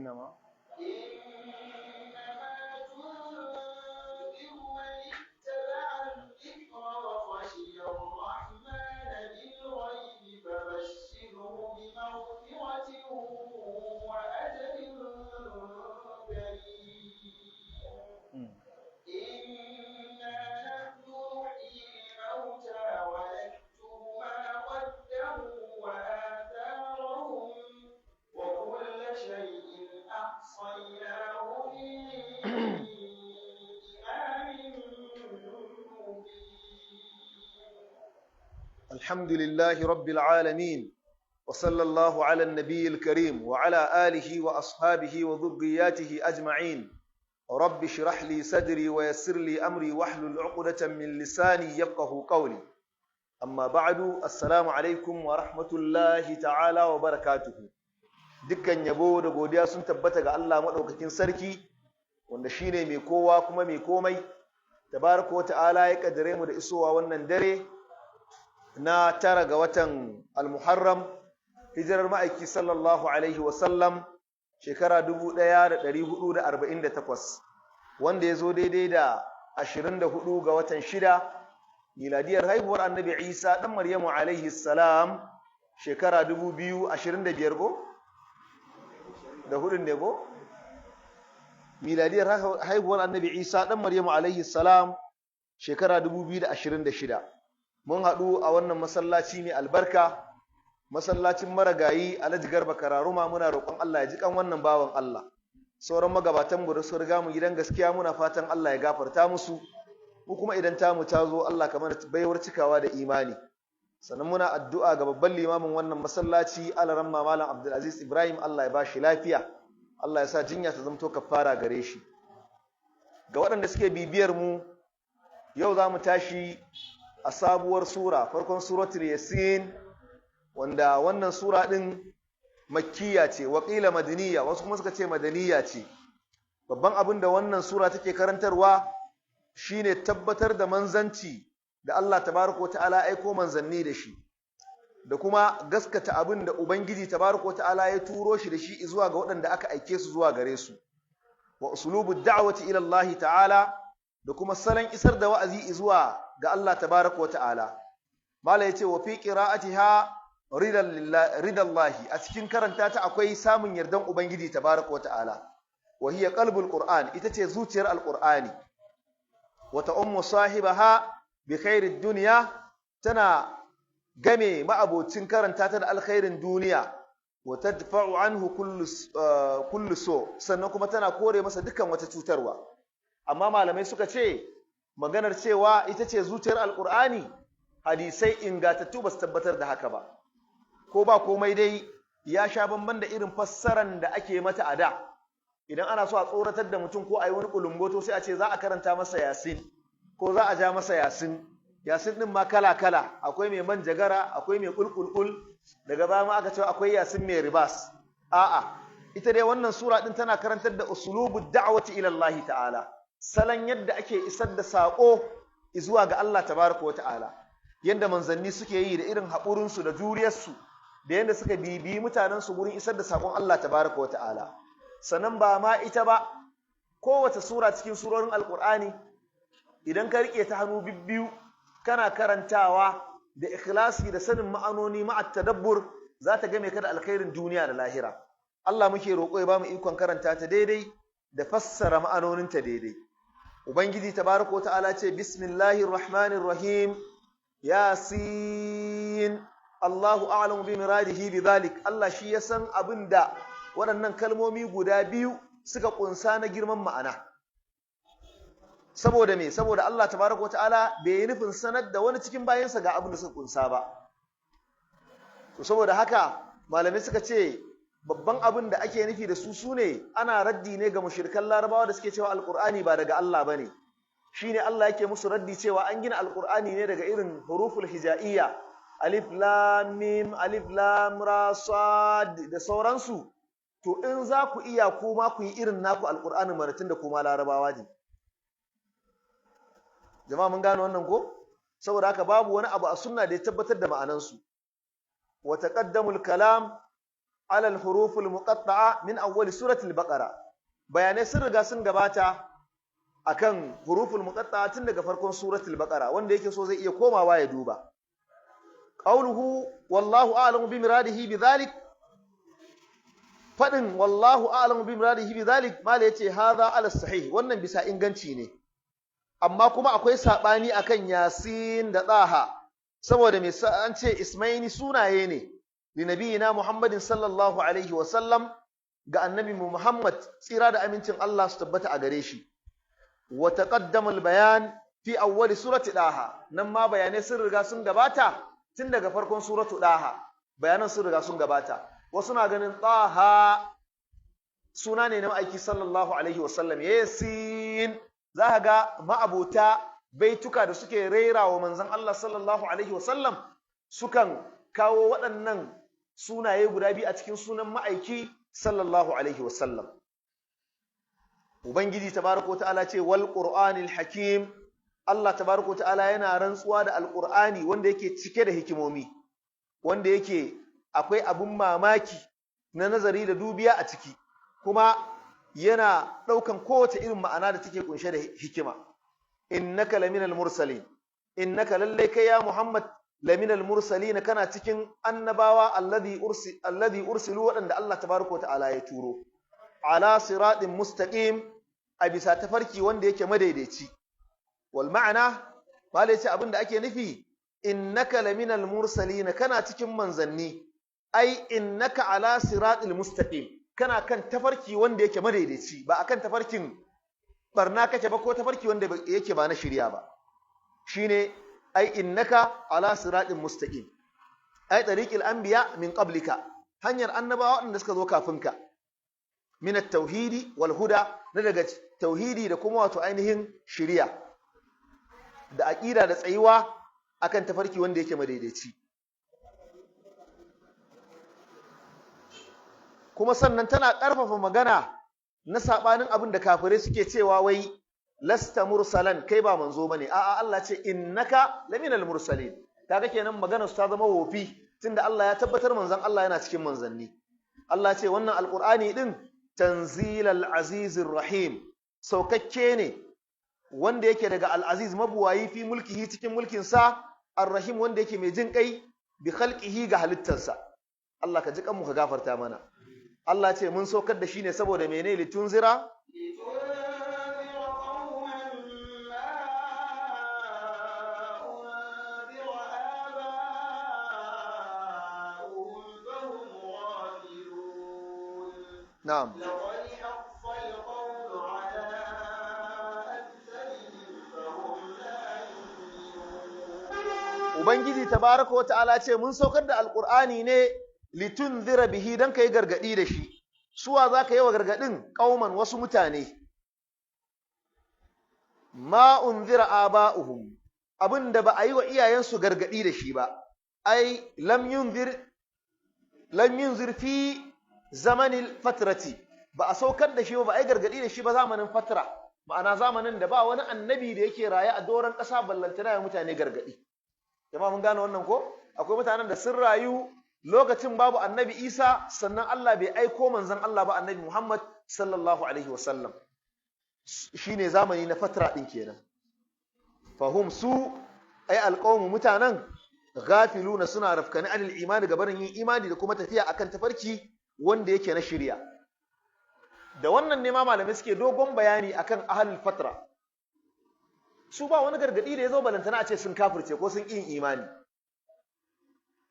إنما تنذر من اتبع الذكر وخشي الرحمن بالغيب فبشره بمغفرة وأجر كريم إنا نحن نحيي الموتى ونكتب ما قدموا وآثارهم وكل شيء أحصيناه في إمام مبين. الحمد لله رب العالمين وصلى الله على النبي الكريم وعلى آله وأصحابه وذرياته أجمعين. رب اشرح لي صدري ويسر لي أمري واحلل عقدة من لساني يفقه قولي. أما بعد السلام عليكم ورحمة الله تعالى وبركاته. dukkan yabo da godiya sun tabbata ga Allah madaukakin sarki wanda shine mai kowa kuma mai komai. Tabaraka wa ta'ala ya kaddare mu da isowa wannan dare na 9 ga watan Al-Muharram, hijirar ma'aiki sallallahu alaihi wa sallam shekara 1448, wanda ya zo daidai da 24 ga watan 6 miladiyar haihuwar Annabi Isa dan Maryamu alaihi salam shekara 2025 go da hudun ne go miladiyar haihuwar Annabi Isa dan Maryamu alaihi salam shekara 2026. Mun haɗu a wannan masallaci mai albarka, masallacin maragayi Alhaji Garba Kararuma. Muna roƙon Allah ya ji kan wannan bawan Allah. Sauran magabatan mu da su riga mu gidan gaskiya muna fatan Allah ya gafarta musu. Mu kuma idan tamu ta zo Allah ka mana baiwar cikawa da imani. Sannan muna addu'a ga babban limamin wannan masallaci Alaramma Malam Abdulaziz Ibrahim, Allah ya ba shi lafiya. Allah ya sa jinya ta zamto kafara gare shi. Ga waɗanda suke bibiyar mu, yau za mu tashi a sabuwar sura, farkon suratul Yasin, wanda wannan sura ɗin makkiya ce, waƙila madaniya, wasu kuma suka ce madaniya ce. Babban abin da wannan sura take karantarwa shine tabbatar da manzanci da Allah tabaraka ta'ala aiko manzanni da shi, da kuma gaskata abin da Ubangiji tabaraka ta'ala ya turo shi da shi zuwa ga waɗanda aka aike su zuwa gare su, wa usulubud da'wati ila Allah ta'ala, da kuma salon isar da wa'azi zuwa ga Allah tabaraka ta'ala. Mala yace wa fi qira'atiha ridallahi, a cikin karanta ta akwai samun yardan Ubangiji tabaraka ta'ala. Wa hiya qalbul Qur'an, ita ce zuciyar Al-Qur'ani. Wa ta'ummu sahibaha bi khairid dunya, tana game ma'abocin karanta ta da alkhairin duniya. Wa tadfa'u anhu kullu so, sannan kuma tana kore masa dukkan wata cutarwa. Amma malamai suka ce maganar cewa ita ce zuciyar Al-Qur'ani, hadisai ingatattu ba su tabbatar da haka ba. Ko ba komai dai ya sha bamban da irin fassaran da ake mata a da. Idan ana so a tsoratar da mutum ko a yi wani kulumboto sai a ce za a karanta masa Yasin, ko za a ja masa Yasin. Yasin din ma kala-kala, akwai mai manjagara, akwai mai kulkulkul, daga baya ma aka ce akwai Yasin mai ribas. A'a, ita dai wannan sura din tana karantar da usulubud da'wati ila Allah ta'ala, salon yadda ake isar da sako zuwa ga Allah tabaraka wa ta'ala, yadda manzanni suke yi da irin haƙurinsu da juriyarsu, da yadda suka bibiyi mutanensu gurin isar da sakon Allah tabaraka wa ta'ala. Sannan ba ma ita ba, kowace sura cikin surorin Alƙur'ani idan ka riƙe ta hannu bibbiyu kana karantawa da ikhlasi da sanin ma'anoni ma'at tadabbur, za ta game ka da alkhairin duniya da lahira. Allah muke roƙo ya bamu ikon karanta ta daidai da fassara ma'anoninta daidai. Ubangiji tabaraka wa ta'ala ce bismillahir rahmanir rahim, Yasin, Allahu a'lamu bi muradihi bi dhalik. Allah shi ya san abinda waɗannan kalmomi guda biyu suka kunsa na girman ma'ana. Saboda me? Saboda Allah tabaraka wata'ala bai yi nufin sanar da wani cikin bayansa ga abin da suka kunsa ba. To saboda haka malamai suka ce babban abin da ake nufi da su sune ana raddi ne ga mushrikan Larabawa da suke cewa Alqur'ani ba daga Allah bane. Shine Allah yake musu raddi cewa an gina Alqur'ani ne daga irin huruful hijaiyya, alif lam mim, alif lam ra sad da sauransu. To in za ku iya kuma ku yi irin naku Alqur'anin maratin da kuma Larabawa ne. Jama'a mun gane wannan ko? Saboda haka babu wani abu a sunna da ya tabbatar da ma'anansu. Wa taqaddamul kalam ala al-huruf al-muqatta'a min awwal surati al-baqara bayanai sun riga sun gabata akan huruful muqatta'a tun daga farkon suratul baqara wanda yake so zai iya komawa ya duba qauluhu wallahu a'lamu bi muradihi bidhalik fadin wallahu a'lamu bi muradihi bidhalik mala yace hadha ala sahih wannan bisa inganci ne amma kuma akwai sabani akan yasin da taha saboda me an ce ismaini sunaye ne li nabiyina muhammadin sallallahu alaihi wa sallam ga annabi muhammad tsira da amincin Allah su tabbata a gare shi wa taqaddama al-bayan fi awwal surati daha nan ma bayanai sun riga sun gabata tun daga farkon suratu daha bayanan sun riga sun gabata wasu na ganin taha suna ne na ma'aiki sallallahu alaihi wasallam yasin za ka ga ma'abuta baituka da suke rera wa manzon Allah sallallahu alaihi wasallam sukan kawo waɗannan sunaye guda biyu a cikin sunan ma'aiki sallallahu alaihi wasallam Ubangiji tabaraka ta'ala ce wal Qur'anil Hakim Allah tabaraka ta'ala yana rantsuwa da Al-Qur'ani wanda yake cike da hikimomi wanda yake akwai abun mamaki na nazari da dubiya a ciki kuma yana daukan kowace irin ma'ana da take kunshe da hikima innaka laminal mursalin innaka lallai kai ya Muhammad laminal mursalin kana cikin annabawa alladhi ursilu wadanda Allah tabaraka ta'ala ya turo ala siratin mustaqim a bisa tafarki wanda yake madaidaici wal ma'ana malai ce abinda ake nufi innaka laminal mursalin kana cikin manzanni ai innaka ala siratil mustaqim kana kan tafarki wanda yake madaidaici ba akan tafarkin barna kake ba ko tafarki wanda yake ba na shirya ba shine ai innaka ala siratil mustaqim ai tariqil anbiya min qablika hanyar annabawa wanda suka zo kafin ka min at-tauhidi wal huda na daga tauhidi da kuma wato ainihin shiriya da aqida da tsayuwa akan tafarki wanda yake madaidaici kuma sannan tana ƙarfafa magana na sabanin abin da kafirai suke cewa wai lasta mursalan kai ba manzo bane a'a Allah ce innaka laminal mursalin kaga kenan maganar su ta zama wofi tunda Allah ya tabbatar manzon Allah yana cikin manzanni Allah ce wannan alqur'ani din tanzilal azizir rahim saukakke ne wanda yake daga al-aziz mabuwayi fi mulkihi cikin mulkin sa ar-rahim wanda yake mai jin kai bi khalqihi ga halittarsa Allah ka ji kanmu ka gafarta mana Allah ce mun saukar da shi ne saboda menene litunzira na'am لقد حق القول على أكثرهم فهم لا يؤمنون Ubangiji tabaraka wa ta'ala ce mun saukar da alqur'ani ne litunzira bihi dan kai gargadi da shi suwa zaka yi wa gargadin kauman wasu mutane ma unzira aba'uhum abinda ba a yi wa iyayensu gargadi da shi ba ai lam yunzir fi zamanil fatrati ba a saukar da shi ba a yi gargadi da shi ba zamanin fatra ma'ana zamanin da ba wani annabi da yake raye a doron ƙasa ballantana ya mutane gargadi jama'a mun gane wannan ko akwai mutanen da sun rayu lokacin babu annabi Isa sannan Allah bai aiko manzon Allah ba annabi Muhammad sallallahu alaihi wasallam shine zamani na fatra din kenan fahum su ay alqawmu mutanen ghafiluna suna rafkani anil imani gabanin yin imani da kuma tafiya akan tafarki wanda yake na shirya da wannan ne ma malamai suke dogon bayani akan ahlul fatra su ba wani gargadi da yazo balantana a ce sun kafirce ko sun yin imani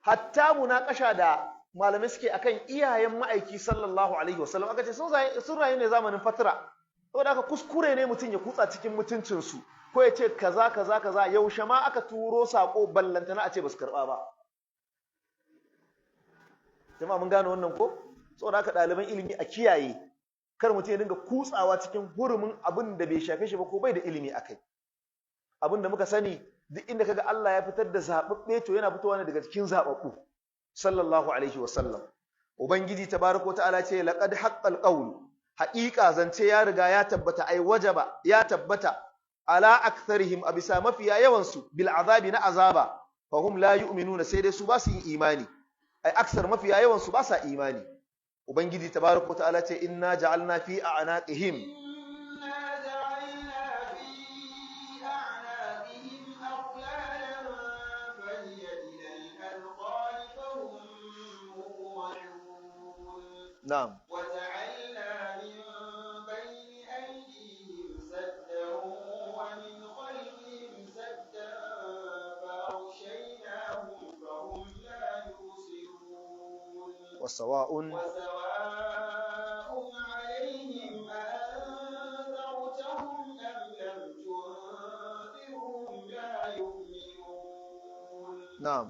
hatta munakasha da malamai suke akan iyayen ma'aiki sallallahu alaihi wasallam aka ce sun rayu ne zamanin fatra saboda haka kuskure ne mutum ya kutsa cikin mutuncin su ko ya ce kaza kaza kaza yaushe ma aka turo sako ballantana a ce basu karba ba jama'a mun gane wannan ko saboda haka ɗaliban ilimi a kiyaye kar mutum ya dinga kutsawa cikin hurumin abin da bai shafe shi ba ko bai da ilimi akai abin da muka sani duk inda kaga Allah ya fitar da zababbe to yana fitowa ne daga cikin zababbu sallallahu alaihi wasallam ubangiji tabaraka wa ta'ala ce laqad haqqal qawl haqiqa zance ya riga ya tabbata ai wajaba ya tabbata ala aktharihim abisa mafiya yawan su bil azabi na azaba fahum la yu'minuna sai dai su ba su yin imani ai aksar mafiya yawan su ba sa imani ubangiji tabaraka wa ta'ala ce inna ja'alna fi a'naqihim إنا جعلنا في أعناقهم أغلالا فهي إلى الأذقان فهم مقمحون na'am وجعلنا من بين أيديهم سدا ومن خلفهم سدا فأغشيناهم فهم لا يبصرون wasawa'un وسواء عليهم أأنذرتهم أم لم تنذرهم لا يؤمنون na'am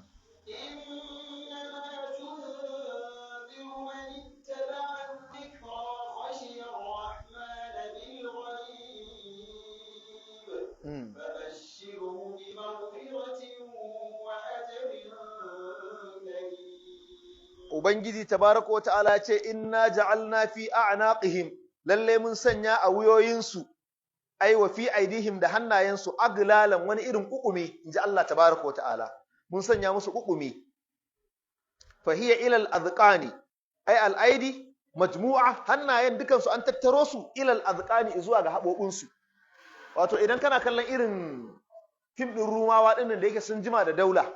إنما تنذر من اتبع الذكر وخشي الرحمن بالغيب فبشره بمغفرة وأجر كريم ubangiji tabaraka wa ta'ala ce inna ja'alna fi a'naqihim lalle mun sanya a wuyoyinsu ai wa fi aidihim da hannayensu aglalan wani irin kukumi inji Allah tabaraka wa ta'ala mun sanya musu kukumi fa hiya ila al-adqani ai al-aidi majmu'a hannayen dukansu an tattaro su ila al-adqani zuwa ga habobinsu wato idan kana kallon irin fim din rumawa dinnan da yake sun jima da daula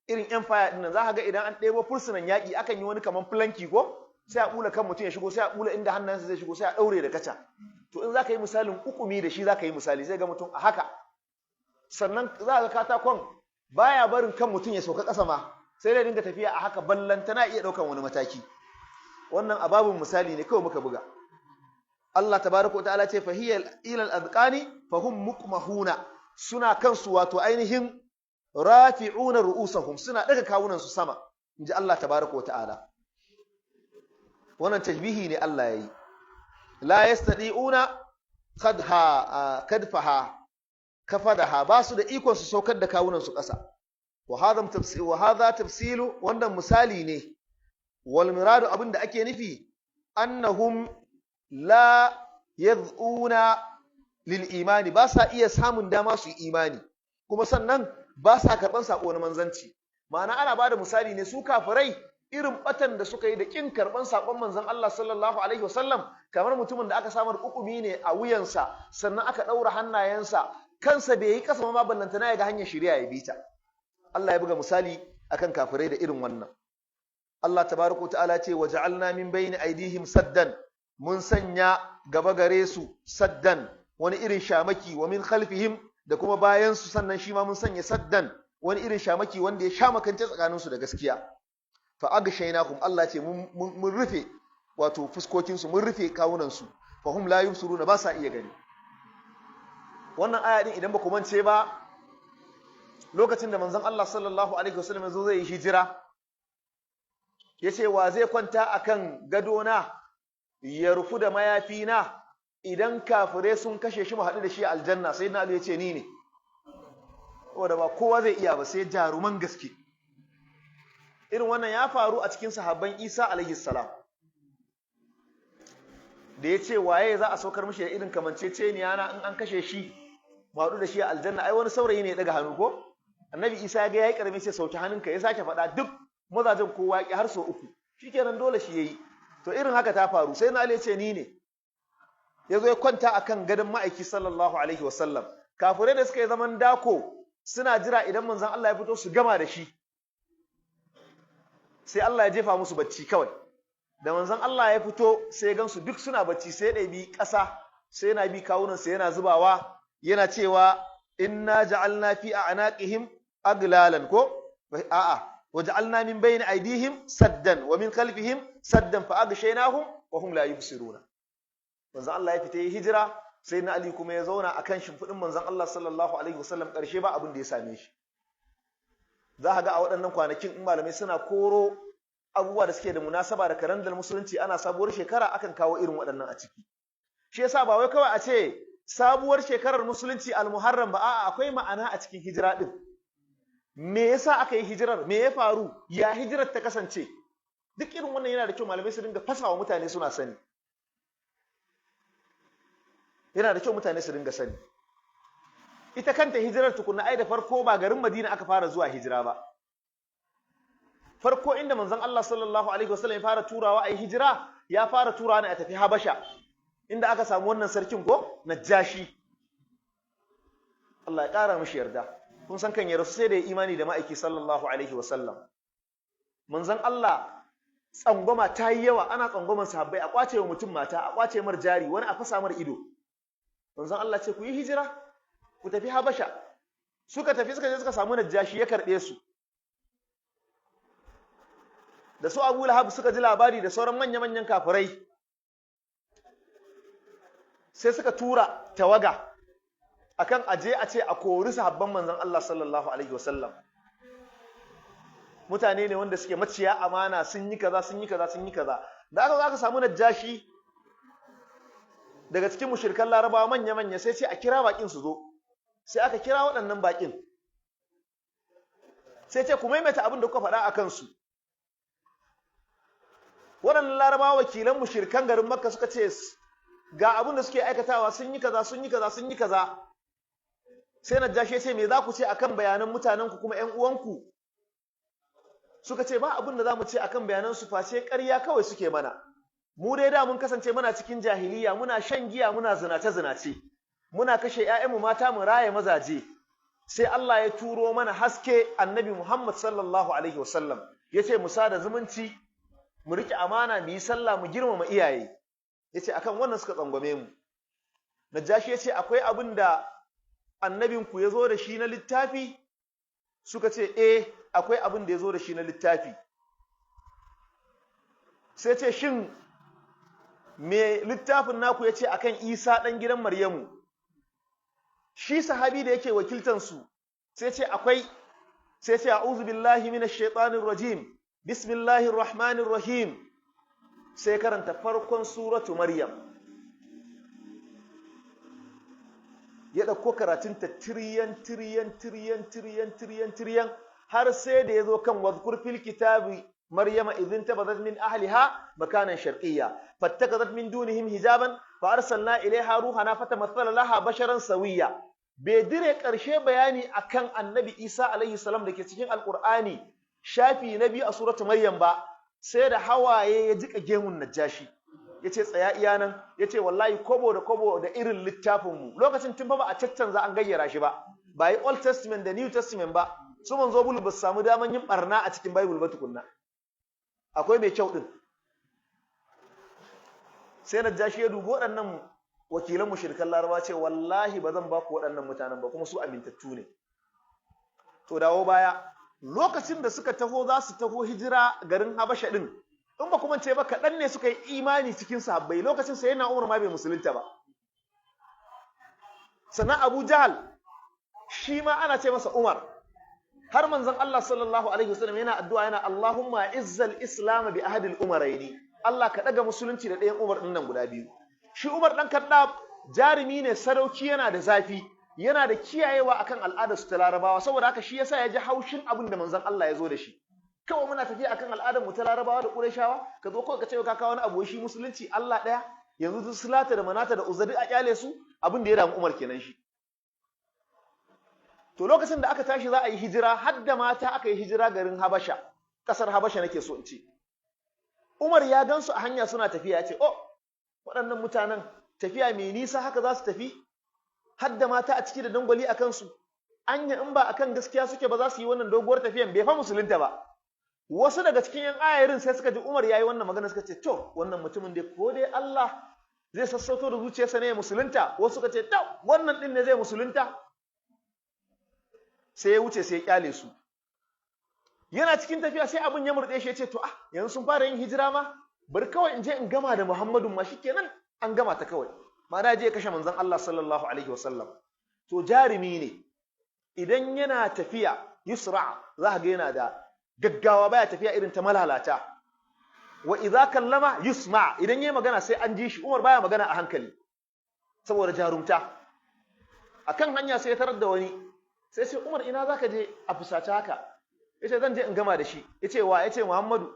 irin empire dinnan za ka ga idan an ɗebo fursunan yaƙi akan yi wani kaman flanki ko sai a bula kan mutum ya shigo sai a bula inda hannunsa zai shigo sai a ɗaure da kaca to in za ka yi misalin ukumi da shi za ka yi misali zai ga mutum a haka sannan za ga katakon baya barin kan mutum ya sauka ƙasa ma sai dai dinga tafiya a haka ballantana iya ɗaukan wani mataki wannan ababun misali ne kawai muka buga Allah tabaraka wa ta'ala ce fahiya ila al-adqani fahum muqmahuna suna kansu wato ainihin rafi'una ru'usahum suna daga kawunan su sama inji Allah tabaraka wa ta'ala wannan tajbihi ne Allah yayi la yastadi'una kafadaha ba su da ikon su saukar da kawunan su ƙasa wa hadha tafsilu wannan misali ne wal miradu abinda ake nufi annahum la yad'una lil imani ba sa iya samun dama su yi imani kuma sannan ba sa karban sako na manzanci ma'ana ana bada misali ne su kafirai irin batan da suka yi da kin karban sakon manzon Allah sallallahu alaihi wasallam kamar mutumin da aka samar hukumi ne a wuyansa sannan aka daura hannayensa kansa bai yi kasa ma ballantana ya ga hanyar shari'a ya bita Allah ya buga misali akan kafirai da irin wannan Allah tabaraka wa ta'ala ce waja'alna min bayni aydihim saddan mun sanya gaba gare su saddan wani irin shamaki wa min khalfihim da kuma bayan su sannan shi ma mun sanya saddan wani irin shamaki wanda ya shamakance tsakanin su da gaskiya fa aghshaynakum Allah ce mun rufe wato fuskokin su mun rufe kawunan su fa hum la yubsiruna ba sa iya gani wannan aya din idan ba ku mance ba lokacin da manzon Allah sallallahu alaihi wasallam ya zo zai yi hijira yace wa zai kwanta akan gadona ya rufu da mayafina idan kafirai sun kashe shi mu haɗu da shi a aljanna sai na ya ce ni ne wanda ba kowa zai iya ba sai jaruman gaske irin wannan ya faru a cikin sahabban Isa alaihi salam da ya ce waye za a saukar mishi da irin kamanceceniya na in an kashe shi mu haɗu da shi a aljanna ai wani saurayi ne ya daga hannu ko annabi Isa ya ga yayi karami sai sauki hannunka ya sake faɗa duk mazajen kowa ya har so uku shikenan dole shi yayi to irin haka ta faru sai na ce ni ne yazo ya kwanta akan gadon ma'aiki sallallahu alaihi wasallam kafirai da suka yi zaman dako suna jira idan manzon Allah ya fito su gama da shi sai Allah ya jefa musu bacci kawai da manzon Allah ya fito sai gansu duk suna bacci sai ya bi ƙasa sai yana bi kawunan sai yana zubawa yana cewa inna ja'alna fi a'naqihim aglalan ko a'a waja'alna min bayni aydihim saddan wa min khalfihim saddan fa aghshaynahum wa hum la yubsiruna manzon Allah ya fita yi hijira sai na Ali kuma ya zauna akan shimfidin manzon Allah sallallahu alaihi wasallam karshe ba abin da ya same shi za ka ga a waɗannan kwanakin in malamai suna koro abubuwa da suke da munasaba da karandar musulunci ana sabuwar shekara akan kawo irin waɗannan a ciki shi yasa ba wai kawai a ce sabuwar shekarar musulunci al-muharram ba a'a akwai ma'ana a cikin hijira din me yasa aka yi hijirar me ya faru ya hijirar ta kasance duk irin wannan yana da kyau malamai su dinga fasawa mutane suna sani yana da kyau mutane su dinga sani ita kanta hijirar tukunna ai da farko ba garin Madina aka fara zuwa hijira ba farko inda manzon Allah sallallahu alaihi wasallam ya fara turawa a yi hijira, ya fara turawa ne a tafi Habasha, inda aka samu wannan sarkin ko Najashi. Allah ya ƙara mishi yarda. Kun san kan ya rasu sai da ya imani da ma'aiki sallallahu alaihi wasallam. Manzon Allah tsangwama ta yi yawa, ana tsangwaman sahabbai, a kwace wa mutum mata, a kwace mar jari, wani a fasa mar ido. Manzon Allah ce ku yi hijira, ku tafi Habasha. Suka tafi suka je suka samu Najashi ya karɓe su. Da su Abu Lahab suka ji labari da sauran manya-manyan kafirai, sai suka tura tawaga akan aje a ce a kori sahabban manzon Allah sallallahu alaihi wasallam. Mutane ne wanda suke maciya amana, sun yi kaza sun yi kaza sun yi kaza. Da aka zo aka samu Najashi daga cikin mushrikan Larabawa manya-manya, sai ce a kira bakin su zo. Sai aka kira waɗannan bakin, sai ce ku maimaita abin da kuka faɗa a kansu. Waɗannan Larabawa wakilan mushrikan garin Makka suka ce ga abin da suke aikatawa, sun yi kaza sun yi kaza sun yi kaza. Sai Najashi ya ce me za ku ce akan bayanan mutanenku kuma ƴan uwanku? Suka ce ba abin da za mu ce akan bayanan su face ƙarya kawai suke mana. Mu dai da mun kasance muna cikin jahiliya, muna shan giya, muna zinace-zinace, muna kashe ƴaƴanmu mata, mu raye mazaje. Sai Allah ya turo mana haske, Annabi Muhammad sallallahu alaihi wasallam ya ce mu sada zumunci, mu riƙe amana, mu yi sallah, mu girmama iyaye. Ya ce akan wannan suka tsangwame mu. Najashi ya ce akwai abin da annabinku ya zo da shi na littafi? Suka ce akwai abin da ya zo da shi na littafi. Sai ce shin me littafin naku ya ce akan Isa ɗan gidan Maryamu? Shi sahabi da yake wakiltansu sai ce akwai, sai ce a'udhu billahi minash shaitanir rajim, bismillahir rahmanir rahim. Sai karanta farkon suratu Maryam. Ya ɗauko karatunta tiriyan har sai da ya zo kan wadhkur fil kitabi Maryama idhin tabadat min ahliha makanan sharqiyya fattakazat min dunihim hijaban fa arsalna ilayha ruhana fatamathala laha basharan sawiyya. Bai dire ƙarshe bayani akan Annabi Isa alaihi salam da ke cikin Alƙur'ani shafi na 2 a suratu Maryam ba, sai da hawaye ya jika gemun Najashi. Yace tsaya iya nan, yace wallahi kobo da irin littafinmu. Lokacin tun ba a caccanza an gayyara shi ba, ba yi Old Testament da New Testament ba, su manzo bulu ba su samu daman yin barna a cikin Bible ba tukunna. Akwai mai kyau din. Sai Najashi ya dubi waɗannan wakilan mushrikan Laraba ce wallahi ba zan ba ku waɗannan mutanen ba, kuma su amintattu ne. To dawo baya, lokacin da suka taho za su taho hijira garin Habasha din, in ba kuma ce ba kaɗan ne suka yi imani cikin sahabbai, lokacin sai yana Umar ma bai musulunta ba. Sannan Abu Jahal shi ma ana ce masa Umar. Har manzon Allah sallallahu alaihi wasallam yana addu'a yana Allahumma izzal islam bi ahadil umaraini. Allah ka daga musulunci da ɗayan Umar ɗin nan guda biyu. Shi Umar ɗan Kaddab jarumi ne, sadauki, yana da zafi, yana da kiyayewa akan al'adar su ta Larabawa, saboda haka shi yasa ya ji haushin abin da manzon Allah ya zo da shi. Kawai muna tafiya akan al'adar mu ta Larabawa da Qurayshawa, ka zo kawai ka ce ka kawo wani abu shi musulunci Allah ɗaya, yanzu duk Sulata da Manata da Uzza a kyale su, abin da ya damu Umar kenan shi. To lokacin da aka tashi za a yi hijira, har da mata aka yi hijira garin Habasha, ƙasar Habasha nake so in ce. Umar ya gansu a hanya suna tafiya, ya ce, "Oh, waɗannan mutanen tafiya mai nisa haka za su tafi, har da mata a ciki da dangwali a kansu, anya in ba akan gaskiya suke ba za su yi wannan doguwar tafiyan, bai fa musulunta ba." Wasu daga cikin ‘yan ayarin sai suka ji Umar ya yi wannan magana, suka ce, "To, wannan mutumin dai ko dai Allah zai sassauto da zuciyarsa ne ya musulunta." Wasu suka ce, "To, wannan ɗin ne zai musulunta." Sai ya wuce sai ya kyale su. Yana cikin tafiya sai abin ya murɗe shi, ya ce, "To, yanzu sun fara yin hijira ma, bari kawai in je in gama da Muhammadun ma, shikenan an gama ta kawai." Ma'ana je ya kashe manzon Allah sallallahu alaihi wasallam. To jarumi ne, idan yana tafiya yusra, za ka ga yana da gaggawa, baya tafiya irin ta malalata. Wa idza kallama yusma, idan yayi magana sai an ji shi. Umar baya magana a hankali saboda jarumta. Akan hanya sai ya tarar da wani, sai ce, "Umar, ina zaka je a fusace haka?" Yace, "Zan je in gama da shi." Yace, "Wa?" Yace, "Muhammadu."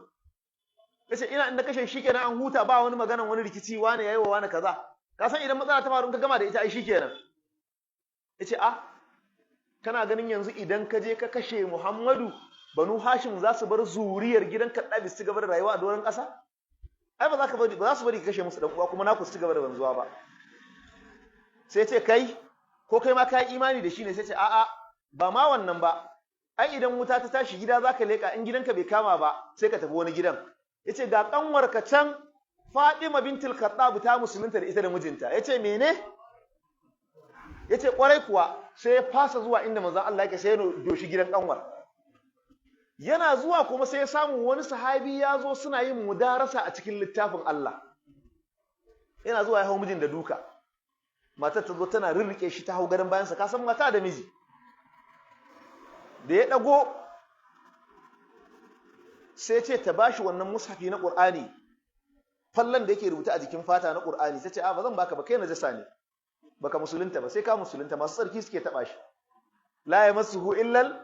Yace, "Ina inda kashe shi kenan an huta, ba wani maganan wani rikici, wani yayi wa wani kaza. Ka san idan matsala ta faru ka gama da ita ai shikenan." Yace, "A kana ganin yanzu idan ka je ka kashe Muhammadu Banu Hashim za su bar zuriyar gidan Kaddabi su gaba da rayuwa a doron ƙasa? Ai ba za su bari ka kashe musu dan uwa kuma naku su gaba da wanzuwa ba. Sai ce kai ko kai ma kai imani da shi ne? Sai ce a'a ba ma wannan ba. Ai idan wuta ta tashi gida zaka leka, in gidanka bai kama ba sai ka tafi wani gidan. Yace ga kanwarka can Fatima bintul Khattab ta musulunta da ita da mijinta. Yace mene? Yace kwarai kuwa. Sai ya fasa zuwa inda manzon Allah yake, sai ya doshi gidan kanwar. Yana zuwa kuma sai ya samu wani sahabi ya zo suna yin mudarasa a cikin littafin Allah. Yana zuwa ya hau mijin da duka. Matar ta zo tana rirrike shi ta hau gadon bayansa, ka san mata da miji. Da ya dago sai ce ta bashi wannan mushafi na Qur'ani, fallan da yake rubuta a jikin fata na Qur'ani. Sai ce a ba zan baka ba, kai najasa ne, baka musulunta ba, sai ka musulunta, masu tsarki suke taba shi. La yamassuhu illal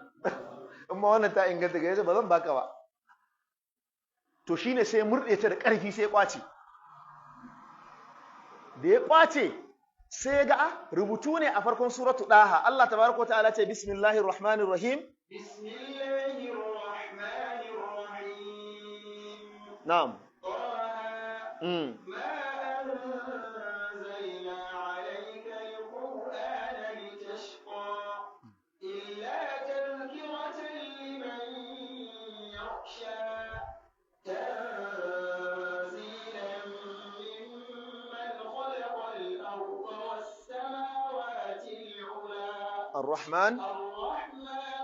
amma wannan ta inganta ga yace ba zan baka ba. To shine sai murde ta da ƙarfi sai ya kwace. Da ya kwace sai ya ga rubutu ne a farkon suratu Daha. Allah tabaraka wa ta'ala ce bismillahir rahmanir rahim. Bismillahir rahmanir rahim. Na'am. ما أنزلنا عليك القرآن لتشقى إلا تذكرة لمن يخشى تنزيلا ممن خلق الأرض والسماوات العلى الرحمن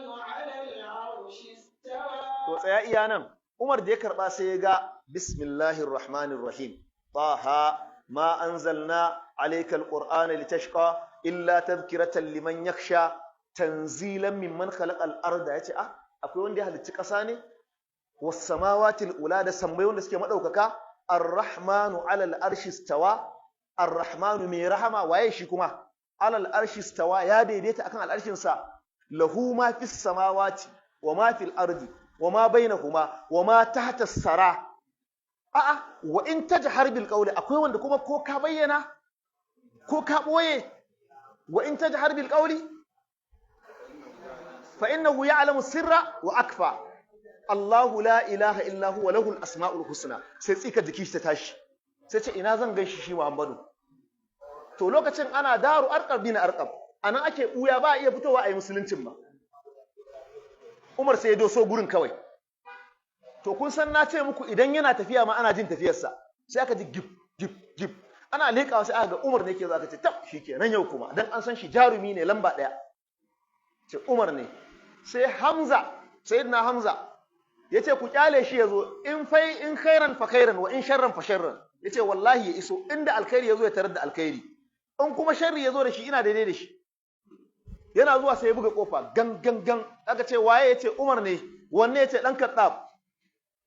على العرش استوى. to tsaya iya nan. Umar da ya karba sai ya ga bismillahir rahmanir rahim. Taha ma anzalna alayka alqur'ana litashqa illa tadhkiratan liman yakhsha tanzilan mimman khalaqal arda. Yace akwai wanda ya halicci ƙasa ne? Was samawati ula, da sammai wanda suke madaukaka. Ar-rahmanu alal arshi istawa. Ar-rahmanu mai rahama waye shi kuma? Alal arshi istawa, ya daidaita akan al'arshin sa. Lahu ma fis samawati wa ma fil ardi wa ma bainahuma wa ma tahta as-sara. Wa in tajhar bil qawli, akwai wanda kuma ko ka bayyana ko ka boye. Wa in tajhar bil qawli fa innahu ya'lamu sirra wa akfa. Allahu la ilaha illa huwa lahul asma'ul husna. Sai tsika jiki ta tashi. Sai ce ina zan ganshi shi Muhammadu. To lokacin ana daru arqab bin arqab. Anan ake buya ba iya fitowa a yi musuluncin ba. Umar sai ya doso gurin kawai. To kun san na ce muku idan yana tafiya ma ana jin tafiyarsa. Sai aka ji gib gib gib. Ana leƙawa sai aka ga Umar ne yake zo, aka ce tab shikenan yau kuma, dan an san shi jarumi ne lamba ɗaya. Ce Umar ne. Sai Hamza, sayyidina Hamza yace ku kyale shi yazo, in khairan fa khairan wa in sharran fa sharran. Yace wallahi ya iso, inda alkhairi yazo ya tarar da alkhairi. In kuma sharri yazo da shi ina daidai da shi. Yana zuwa sai ya buga kofa gan gan gan. Aka ce waye? Yace Umar ne. Wanne? Yace dan Khattab.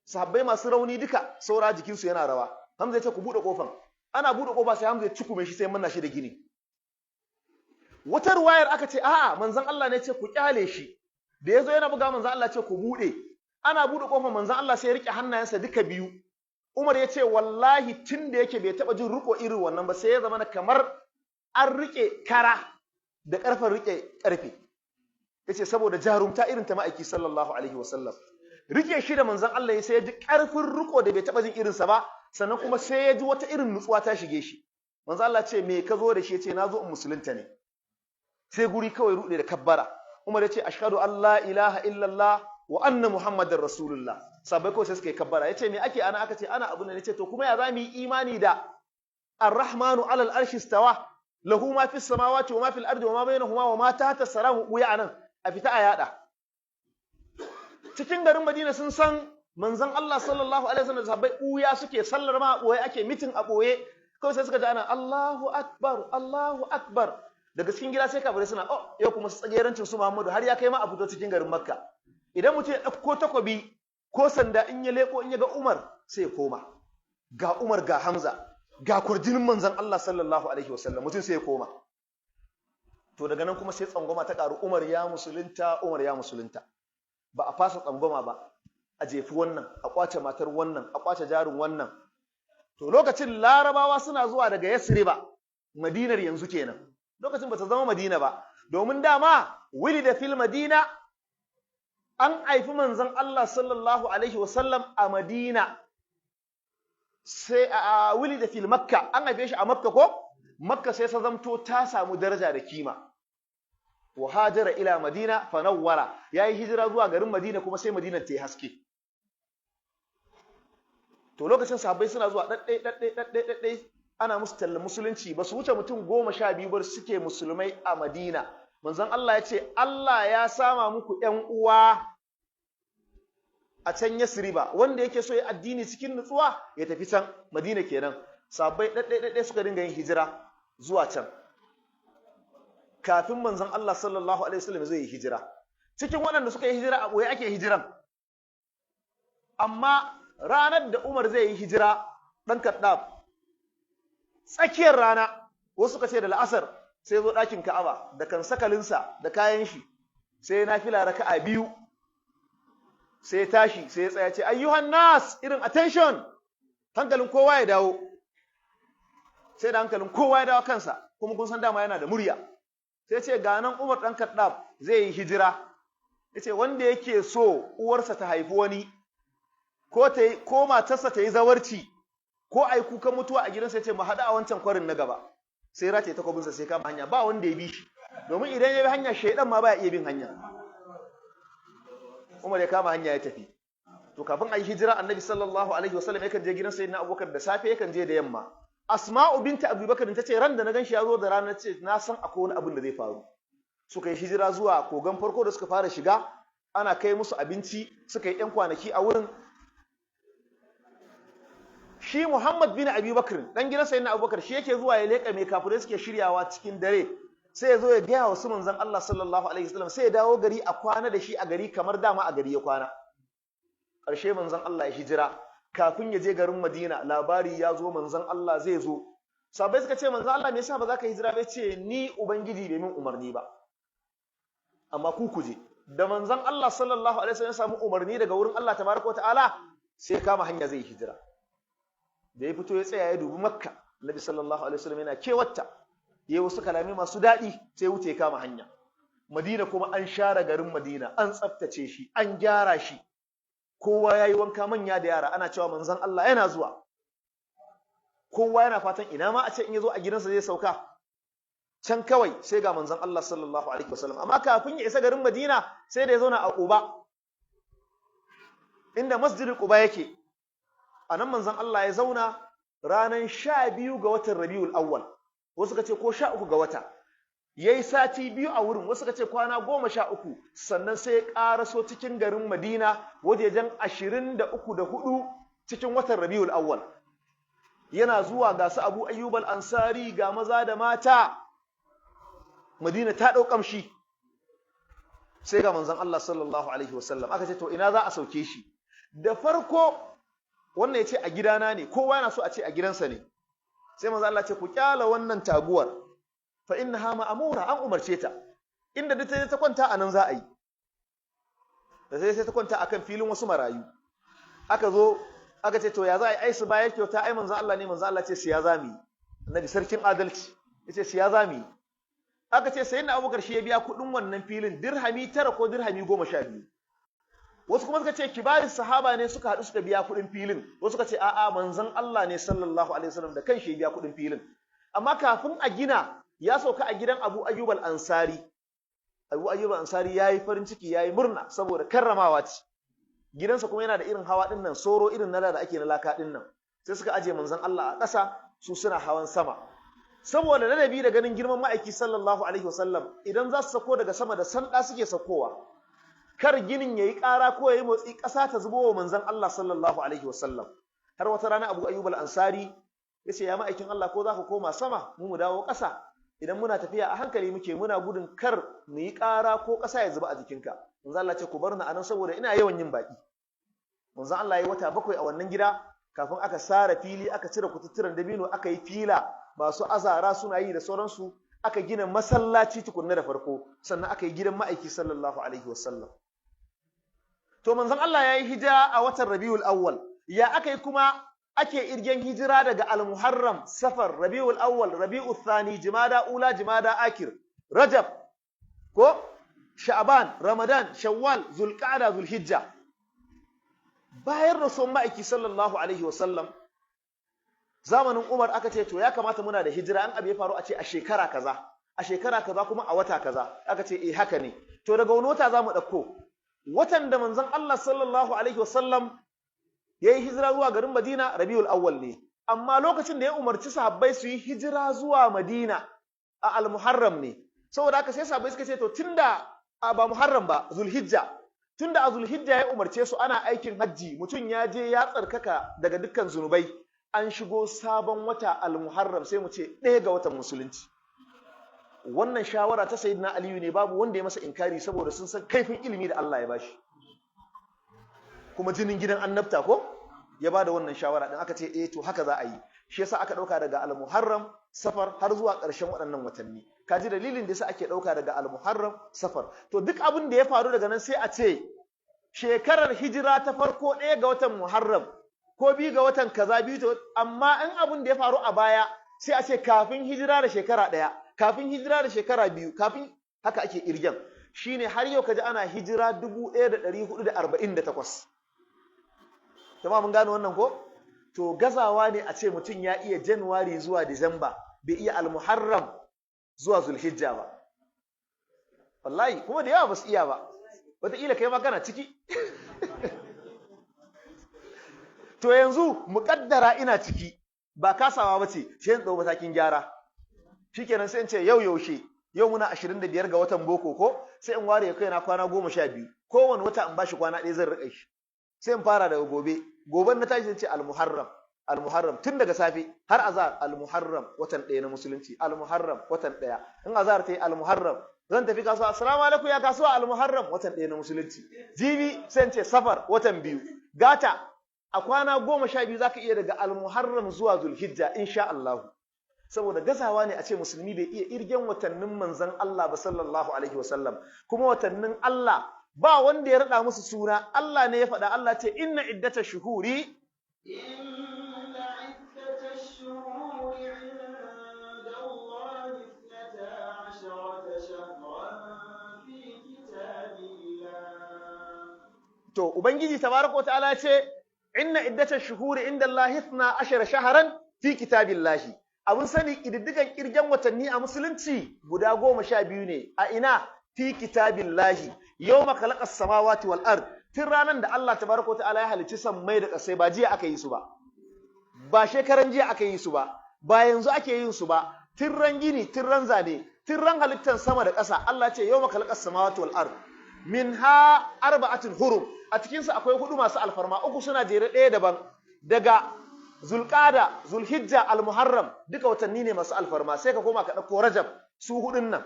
Sahabbai masu rauni duka saura jikinsu yana rawa. Hamza yace ku bude kofan. Ana bude kofa sai Hamza ya cikume shi sai manna shi da gini. Wata ruwayar aka ce a'a manzon Allah ne yace ku kyale shi. Da yazo yana buga manzon Allah ce ku bude. Ana bude kofar manzon Allah sai ya rike hannayensa duka biyu. Umar yace wallahi tunda yake bai taba jin riko irin wannan ba, sai ya zama kamar an rike kara da karfin rike karfe. Yace saboda jarumta irin ta ma'aiki sallallahu alaihi wasallam. Rike shi da manzon Allah sai ya ji karfin riko da bai taba jin irinsa ba, sannan kuma sai ya ji wata irin nutsuwa ta shige shi. Manzon Allah ce me ka zo da shi? Yace nazo in musulunta ne. Sai guri kawai rude da kabbara. Umar yace ashhadu an la ilaha illallah wa anna muhammadar rasulullah. Sabai kawai sai suka yi kabbara. Yace me ake ana? Aka ce ana abu ne. Yace to kuma ya za mu yi imani da ar-rahmanu alal arshi istawa lahu ma fis samawati wa ma fil ardi wa ma bainahuma wa ma tahta as-salam uya anan a fita a yada. Cikin garin Madina sun san manzon Allah sallallahu alaihi wasallam sahabbai uya suke, sallar ma boye ake, mitin a boye. Kawai sai suka ji ana Allahu akbar Allahu akbar. Daga cikin gida sai kafirai suna yau kuma su tsagerancin su Muhammadu har ya kai ma a fito cikin garin Makka. Idan mutum ya dauko takobi ko sanda in ya leko in ya ga Umar sai ya koma. Ga Umar ga Hamza ga kurjinin manzon Allah sallallahu alaihi wasallam, mutum sai ya koma. To daga nan kuma sai tsangwama ta karu, Umar ya musulunta, Umar ya musulunta. Ba a fasa tsangwama ba, a jefi wannan, a kwace matar wannan, a kwace jarin wannan. To lokacin Larabawa suna zuwa daga Yasriba, Madinar yanzu kenan. Lokacin ba ta zama Madina ba, domin dama wili da fil Madina an haifi manzon Allah sallallahu alaihi wasallam a Madina, sai a wuli da fil Makka, an haife shi a Makka ko? Makka sai sa zamto ta samu daraja da kima. Wa hajara ila Madina fa nawwara, yayi hijira zuwa garin Madina kuma sai Madinar ta yi haske. To lokacin sahabbai suna zuwa daddai ana musu tallan musulunci, ba su wuce mutum 12 bar suke musulmai a Madina. Manzon Allah ya ce Allah ya sama muku ƴan uwa a can Yasriba, wanda yake so ya addini cikin nutsuwa ya tafi can Madina kenan. Sahabbai daddai suka dinga yin hijira zuwa can kafin manzon Allah sallallahu alaihi wasallam zai yi hijira. Cikin waɗanda suka yi hijira a boye ake hijiran, amma ranar da Umar zai yi hijira dan Kaddaf, tsakiyar rana, wasu suka ce da la'asar, sai zo ɗakin Ka'aba da kan sakalinsa da kayan shi, sai nafila raka'a 2, sai tashi sai ya tsaya ce ayyuhan nas, irin attention, hankalin kowa ya dawo. Sai da hankalin kowa ya dawo kansa, kuma kun san dama yana da murya. Sai ce ga nan Umar dan Kaddaf zai yi hijira. Yace wanda yake so uwarsa ta haifi wani, ko matarsa ta yi zawarci, ko ai kukan mutuwa a gidansa, yace mu haɗu a wancan kwarin na gaba. Sai rataye takobinsa sai kama hanya, ba wanda ya bi shi, domin idan ya bi hanya shaidan ma baya iya bin hanya. Umar ya kama hanya ya tafi. To kafin ayi hijira Annabi sallallahu alaihi wasallam yakan je gidan Sayyidina Abubakar da safe, yakan je da yamma. Asma'u binta Abubakar ta ce ran da na ganshi ya zo da rana, ce na san akwai wani abin da zai faru. Suka yi hijira zuwa kogon farko da suka fara shiga, ana kai musu abinci, suka yi ƴan kwanaki a wurin. Shi Muhammad bin Abubakar dan gidan Sayyidina Abubakar shi yake zuwa ya leka mai kafirai suke shiryawa cikin dare, sai ya zo ya gaya wa su manzon Allah sallallahu alaihi wasallam, sai ya dawo gari a kwana da shi a gari kamar dama a gari ya kwana. Ƙarshe manzon Allah ya hijira, kafin ya je garin Madina labari ya zo manzon Allah zai zo. Sahabbai suka ce manzon Allah me yasa ba za ka hijira ba? Ce ni ubangiji bai min umarni ba, amma ku kuje. Da manzon Allah sallallahu alaihi wasallam ya samu umarni daga wurin Allah tabaraka ta'ala, sai kama hanya zai hijira. Da ya fito ya tsaya ya dubi Makka, Nabi sallallahu alaihi wasallam yana kewatta, yayi wasu kalamai masu daɗi, sai wuce kama hanya. Madina kuma an share garin Madina, an tsaftace shi, an gyara shi. Kowa yayi wanka, manya da yara, ana cewa manzon Allah yana zuwa. Kowa yana fatan ina ma a ce in yazo a gidansa zai sauka. Can kawai sai ga manzon Allah sallallahu alaihi wasallam, amma kafin ya isa garin Madina sai da ya zauna a Quba, inda Masjidul Quba yake. Anan manzon Allah ya zauna ranar 12 ga watan Rabiul Awwal, wasu kace ko 13 ga wata. Yayi sati 2 a wurin, wasu kace kwana 13, sannan sai ya karaso cikin garin Madina wajejen 23 da 4 cikin watan Rabiul Awwal. Yana zuwa ga su Abu Ayyub al-Ansari, ga maza da mata. Madina ta dau kamshi. Sai ga manzon Allah sallallahu alaihi wasallam aka ce to ina za a sauke shi? Da farko wannan yace a gidana ne, kowa yana so a ce a gidansa ne. Sai manzon Allah ce ku kyala wannan taguwar, fa innaha ma'mura, an umarce ta, inda duk ta kwanta anan za a yi. Da sai ta kwanta akan filin wasu marayu. Aka zo aka ce to ya za a yi, ai su bayar kyauta, ai manzon Allah ne. Manzon Allah ce siya zami. Annabi sarkin adalci yace siya zami. Aka ce sayyidina Abubakar shi ya biya kudin wannan filin, dirhami 9 ko dirhami 12. Wasu kuma suka ce kibarin sahaba ne suka haɗu suka biya kudin filin, wasu suka ce a'a manzon Allah ne sallallahu alaihi wasallam da kanshi ya biya kudin filin. Amma kafin a gina ya sauka a gidan Abu Ayyub al-Ansari. Abu Ayyub al-Ansari yayi farin ciki, yayi murna saboda karramawa ce. Gidansa kuma yana da irin hawa din nan, soro irin na da ake na laka din nan. Sai suka aje manzon Allah a ƙasa, su suna hawan sama. Saboda ladabi da ganin girman ma'aiki sallallahu alaihi wasallam, idan za su sako daga sama da sanda suke sakowa, kar ginin yayi ƙara ko yayi motsi, ƙasa ta zubo wa manzon Allah sallallahu alaihi wasallam. Har wata rana Abu Ayyub al-Ansari yace ya ma'aikin Allah, ko za ka koma sama mu dawo ƙasa? Idan muna tafiya a hankali muke, muna gudun kar mu yi ƙara ko ƙasa ya zuba a jikinka. Manzon Allah ce ku bar ni anan saboda ina yawan yin baki. Manzon Allah yayi wata 7 a wannan gida, kafin aka sara fili, aka cire kututturan dabino, aka yi fila masu azara suna yi da sauransu, aka gina masallaci tukunna da farko, sannan aka yi gidan ma'aiki sallallahu alaihi wasallam. To manzon Allah yayi hijira a watan Rabiul Awwal. Ya aka yi kuma ake irgen hijira daga Al-Muharram, Safar, Rabiul Awwal, Rabiul Thani, Jumada Ula, Jumada Akhir, Rajab, ko sha'ban, ramadan, shawwal, zulqa'da, zulhijja. Bayan rasuwan ma'aiki sallallahu alaihi wasallam, zamanin Umar aka ce to ya kamata muna da hijira, an abu ya faru a ce a shekara kaza kuma a wata kaza, aka ce haka ne. To daga wani wata za mu ɗauko? Watan da manzon Allah sallallahu alaihi wasallam ya yi hijira zuwa garin Madina Rabiul Awwal ne, amma lokacin da ya umarci sahabbai su yi hijira zuwa Madina a al-Muharram ne. Saboda haka sai sahabbai suka ce to tunda ba Muharram ba, Zulhijja, tunda a Zulhijja ya umarce su ana aikin hajji, mutum ya je ya tsarkaka daga dukkan zunubai, an shigo sabon wata al-Muharram, sai mu ce 1 ga watan musulunci. Wannan shawara ta Sayyidina Aliyu ne, babu wanda ya masa inkari saboda sun san kaifin ilimi da Allah ya bashi, kuma jinin gidan annabta ko ya bada wannan shawara din, aka ce to haka za a yi. Shi yasa aka dauka daga al-Muharram, Safar har zuwa ƙarshen waɗannan watanni. Kaji dalilin da yasa ake dauka daga al-Muharram, Safar. To duk abin da ya faru daga nan sai a ce shekarar hijira ta farko 1 ga watan Muharram ko 2 ga watan kaza biyu, amma in abin da ya faru a baya sai a ce kafin hijira da shekara 1, kafin hijira da shekara 2, kafin, haka ake irgen. Shine har yau kaji ana hijira 1448. Jama'a mun gano wannan ko? To gazawa ne a ce mutum ya iya Januwari zuwa Disamba, bai iya al-Muharram zuwa Zulhijja ba. Wallahi, kuma da yawa ba su iya ba. Wataƙila kai ma kana ciki. To yanzu muƙaddara ina ciki, ba kasawa ba ce, sai in ɗau matakin gyara. Shikenan sai in ce yau yaushe, yau muna 25 ga watan boko ko, sai in ware kaina kwana 12. Kowane wata in bashi kwana 1 zan riƙa shi. Sai in fara daga gobe. Goben na tashi sai ce al-Muharram tun daga safe har azhar, al-Muharram watan 1 na musulunci, al-Muharram watan 1. In azhar ta yi al-Muharram, zan tafi kasuwa, assalamu alaikum ya kasuwa, al-Muharram watan 1 na musulunci. Jibi sai in ce Safar watan 2. Gata a kwana 12 zaka iya daga al-Muharram zuwa Zulhijja insha Allah. Saboda gazawa ne a ce musulmi bai iya irgen watannin manzon Allah ba sallallahu alaihi wasallam. Kuma watannin Allah ba wanda ya rada musu suna, Allah ne ya faɗa. Allah ce inna iddatash shuhuri to ubangiji tabaraka ta'ala ce inna iddatash shuhuri inda Allah 12 shahran fi kitabillahi. Abun sani kididdigan kirgen watanni a musulunci guda 12 ne. A ina? Fi kitabillahi. Yawma khalaqas samawati wal ard. Tun ranan da Allah tabaraka ta'ala ya halicci sammai da kasai, ba jiya aka yi su ba, ba shekaran jiya aka yi su ba, ba yanzu ake yin su ba. Tun ran gini, tun ran zane, tun ran halittan sama da ƙasa. Allah ce yawma khalaqas samawati wal ard. Minha arba'atun hurum. A cikin su akwai 4 masu alfarma, 3 suna jere, 1 daban. Daga Zulqa'da, Zulhijja, Al-Muharram, duka watanni ne masu alfarma. Sai ka koma ka dauko Rajab, su 4 nan.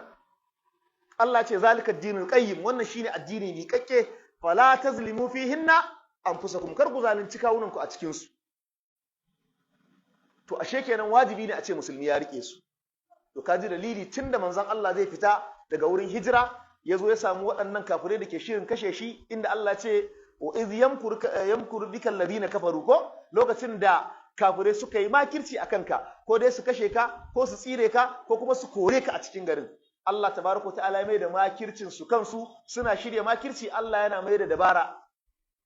Allah ce zalika ad-dinul qayyim, wannan shine addini mi kakke, fala tazlimu fihinna anfusakum, kar ku zalunci kawunanku a cikin su. To ashe kenan wajibi ne a ce musulmi ya rike su. To kaji dalili tunda manzon Allah zai fita daga wurin hijira, yazo ya samu waɗannan kafirai da ke shirin kashe shi, inda Allah ce wa iz yamkuru bikal ladina kafaru ko, lokacin da kafirai suka yi makirci akan ka, ko dai su kashe ka, ko su tsire ka, ko kuma su kore ka a cikin garin. Allah tabaraka ta'ala ya mai da makircin su kansu, suna shirya makirci, Allah yana mai da dabara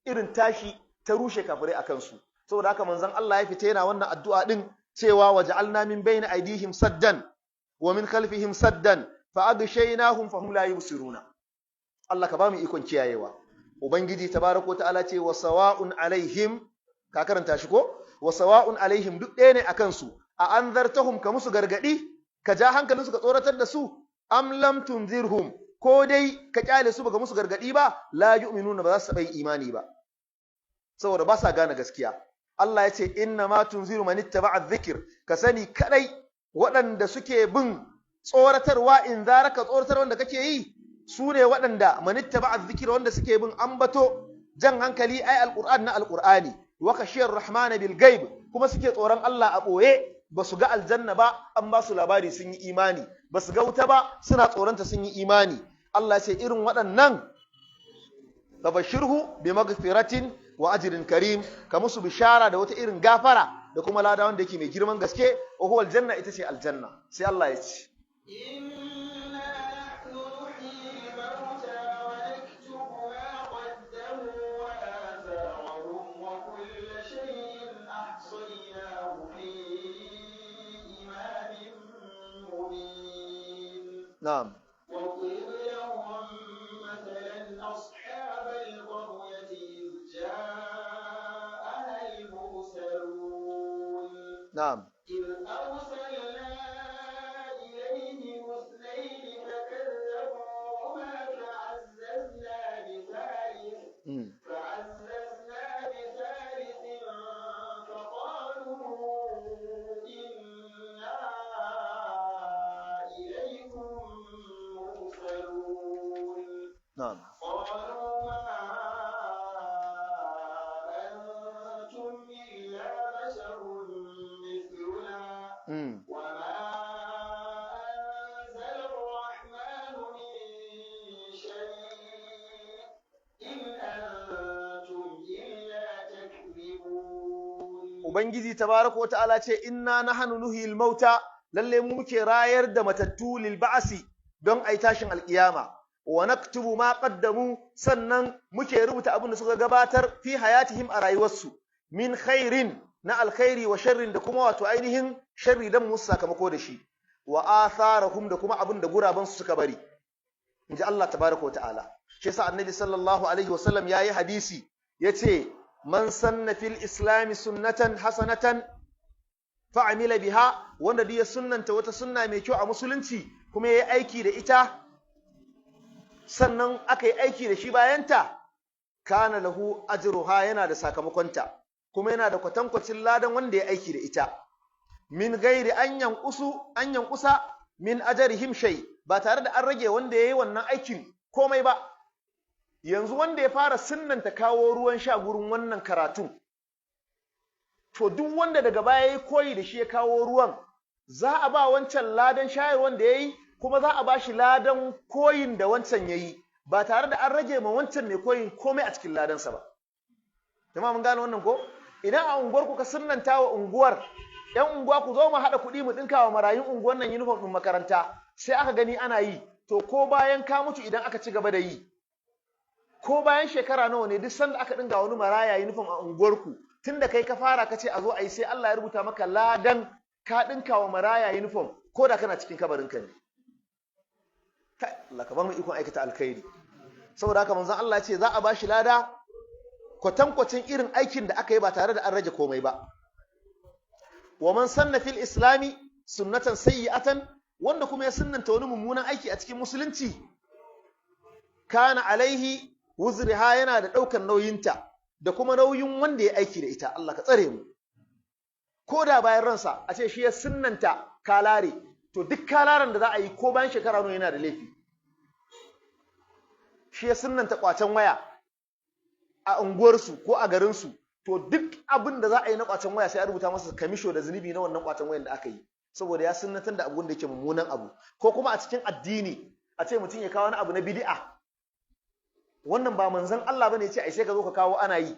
irin tashi ta rushe kafirai akan su. Saboda haka manzon Allah ya fita yana wannan addu'a din cewa waja'alna min bayni aydihim saddan wa min khalfihim saddan fa aghshaynahum fahum la yubsiruna. Allah ka ba mu ikon kiyayewa. Ubangiji tabaraka ta'ala ce wa sawa'un alaihim, ka karanta shi ko? Wa sawa'un alaihim, duk ɗaya ne akan su. A anzartahum, ka musu gargadi, ka ja hankalinsu, ka tsoratar da su, am lam tunzirhum, ko dai ka kyale su baka musu gargadi ba, la yu'minuna, ba za su bai imani ba, saboda ba sa gane gaskiya. Allah ya ce inna ma tunziru man ittaba'a dhikr, ka sani kadai waɗanda suke bin tsoratarwa, in zaraka tsoratar wanda kake yi, su ne waɗanda man ittaba'a dhikr, wanda suke bin ambato, jan hankali, ai alquran na alqurani, wa khashiyar rahman bil ghaib, kuma suke tsoron Allah a boye, ba su ga aljanna ba an ba su labari sun yi imani, ba su ga wuta ba suna tsoronta sun yi imani. Allah ce irin waɗannan tabashirhu bi maghfiratin wa ajrin karim, ka musu bishara da wata irin gafara da kuma lada wanda yake mai girman gaske, wa huwa aljanna, ita ce aljanna. Sai Allah ya ce na'am واضرب لهم مثلا أصحاب القرية إذ جاءها المرسلون na'am إذ أرسلنا إليهم اثنين فكذبوهما فعززنا بثالث فقالوا إنا إليكم مرسلون na'am قالوا ما أنتم إلا بشر مثلنا وما أنزل الرحمن من شيء إن أنتم إلا تكذبون. Ubangiji tabaraka wa ta'ala ce inna nahnu nuhyil mauta lalle mu muke rayar da matattu lil ba'si don ai tashin alkiyama wa naktubu ma qaddamu sannan muke rubuta abin da suka gabatar fi hayatihim a rayuwarsu min khairin na alkhairi wa sharrin da kuma wato ainihin sharri dan musu sakamako da shi wa atharahum da kuma abin da guraban su suka bari inji Allah tabaraka wa ta'ala shi yasa annabi sallallahu alaihi wasallam yayi hadisi yace man sanna fil islami sunnatan hasanatan fa'amila biha wanda duk ya sunnanta wata sunna mai kyau a musulunci kuma yayi aiki da ita sannan aka yi aiki da shi bayanta kana lahu ajruha yana da sakamakonta kuma yana da kwatankwacin ladan wanda ya aiki da ita min gairi an yankusa min ajrihim shay ba tare da an rage wanda yayi wannan aikin komai ba yanzu wanda ya fara sunnanta kawo ruwan sha gurin wannan karatun to duk wanda daga baya yayi koyi da shi ya kawo ruwan za a ba wancan ladan shayarwan da yayi kuma za a ba shi ladan koyin da wancan yayi ba tare da an rage ma wancan mai koyin komai a cikin ladansa ba jama'a mun gane wannan ko idan a unguwar ku ka sunnanta wa unguwar yan unguwa ku zo mu haɗa kuɗi mu ɗinka wa marayun unguwar nan uniform ɗin makaranta sai aka gani ana yi to ko bayan ka mutu idan aka ci gaba da yi ko bayan shekara nawa ne duk sanda aka dinga wani maraya uniform a unguwarku tunda kai ka fara ka ce a zo a yi sai Allah ya rubuta maka ladan ka dinka wa maraya uniform ko da kana cikin kabarin ka ne Allah ka bar mu ikon aikata alkhairi saboda haka manzon Allah ya ce za a bashi lada kwatankwacin irin aikin da aka yi ba tare da an rage komai ba wa man sanna fil islami sunnatan sayyi'atan wanda kuma ya sunnanta wani mummunan aiki a cikin musulunci kana alaihi wuzriha yana da ɗaukar nauyinta da kuma nauyin wanda ya aiki da ita Allah ka tsare mu ko da bayan ransa a ce shi ya sunnanta kalare to duk kalaren da za a yi ko bayan shekara nawa yana da laifi shi ya sunnanta kwacen waya a unguwarsu ko a garinsu to duk abin da za a yi na kwacen waya sai a rubuta masa kamisho da zunubi na wannan kwacen wayan da aka yi saboda ya sunnatar da abun da yake mummunan abu ko kuma a cikin addini a ce mutum ya kawo wani abu na bid'a wannan ba manzon Allah bane ya ce ai sai ka zo ka kawo ana yi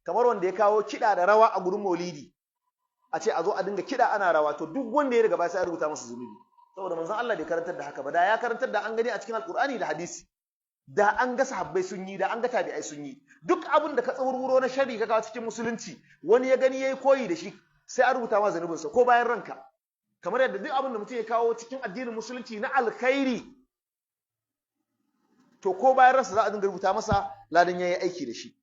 kamar wanda ya kawo kiɗa da rawa a gurin maulidi a ce a zo a dinga kiɗa ana rawa to duk wanda ya riga ba sai a rubuta masa zunubi saboda manzon Allah bai karantar da haka ba da ya karantar da an gani a cikin alkur'ani da hadisi da an ga sahabbai sun yi da an ga tabi'ai sun yi duk abin da ka tsawurwuro na shari ka kawo cikin musulunci wani ya gani yayi koyi da shi sai a rubuta masa zunubinsa ko bayan ranka kamar yadda duk abin da mutum ya kawo cikin addinin musulunci na alkhairi to ko bayan ransa za a dinga rubuta masa ladan yayi aiki da shi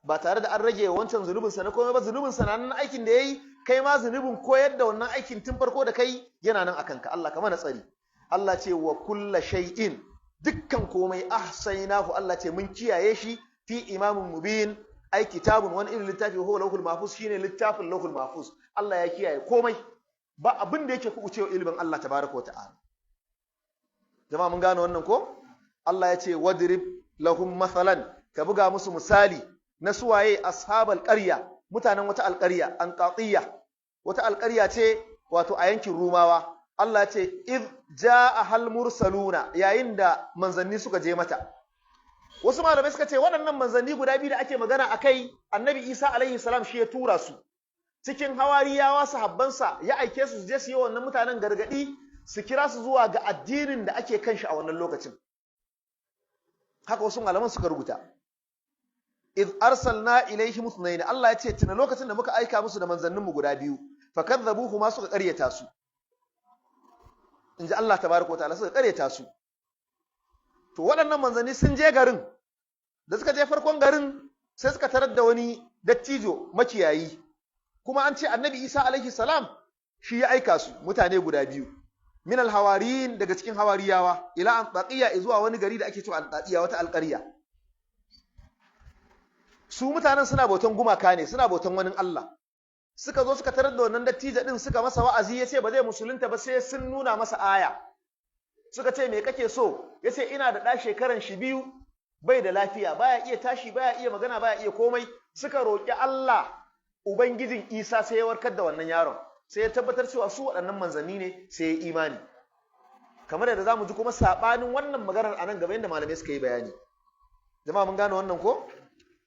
ba tare da an rage wancan zunubinsa na komai ba zunubinsa na nan aikin da yayi kai ma zunubin koyar da wannan aikin tun farko da kai yana nan akan ka Allah ka mana tsari Allah ce wa kulla shay'in dukkan komai ahsaynahu Allah ce mun kiyaye shi fi imamin mubin ai kitabun wani irin littafi huwa lawhul mahfuz shine littafin lawhul mahfuz Allah ya kiyaye komai ba abin da yake kubucewa ilimin Allah tabaraka wa ta'ala jama'a mun gane wannan ko Allah ya ce wadrib lahum mathalan ka buga musu misali na suwaye ashabal qarya mutanen wata alqarya an qatiya wata alqarya ce wato a yankin rumawa Allah ya ce id jaa hal mursaluna yayin da manzanni suka je mata wasu malamai suka ce waɗannan manzanni guda biyu da ake magana akai annabi Isa alaihi salam shi ya tura su cikin hawariyawa sahabbansa ya aike su je su yi wannan mutanen gargadi su kira su zuwa ga addinin da ake kan shi a wannan lokacin haka wasu malaman suka rubuta iz arsalna ilaihim ithnayn Allah ya ce tuna lokacin da muka aika musu da manzannin mu guda biyu fakadzabuhu ma suka ƙaryata su inji Allah tabaraka wa ta'ala, suka kareta su. To waɗannan manzanni sun je garin, da suka je farkon garin sai suka tarar da wani dattijo makiyayi, kuma an ce annabi Isa alaihi salam shi ya aika su, mutane guda biyu, min alhawariyin, daga cikin hawariyawa, ila Antakiya, zuwa wani gari da ake cewa Antakiya, wata alƙarya. Su mutanen suna bautan gumaka ne, suna bautan wani Allah. Suka zo suka tarar da wannan dattijo din, suka masa wa'azi, yace ba zai musulunta ba sai sun nuna masa aya. Suka ce me kake so? Yace ina da ɗa shekaran shi 2, bai da lafiya, baya iya tashi, baya iya magana, baya iya komai. Suka roƙi Allah ubangijin Isa, sai ya warkar da wannan yaron, sai ya tabbatar cewa su waɗannan manzanni ne, sai ya imani. Kamar yadda zamu ji kuma sabanin wannan maganar anan gaba, yadda malamai suka yi bayani. Jama'a mun gane wannan ko?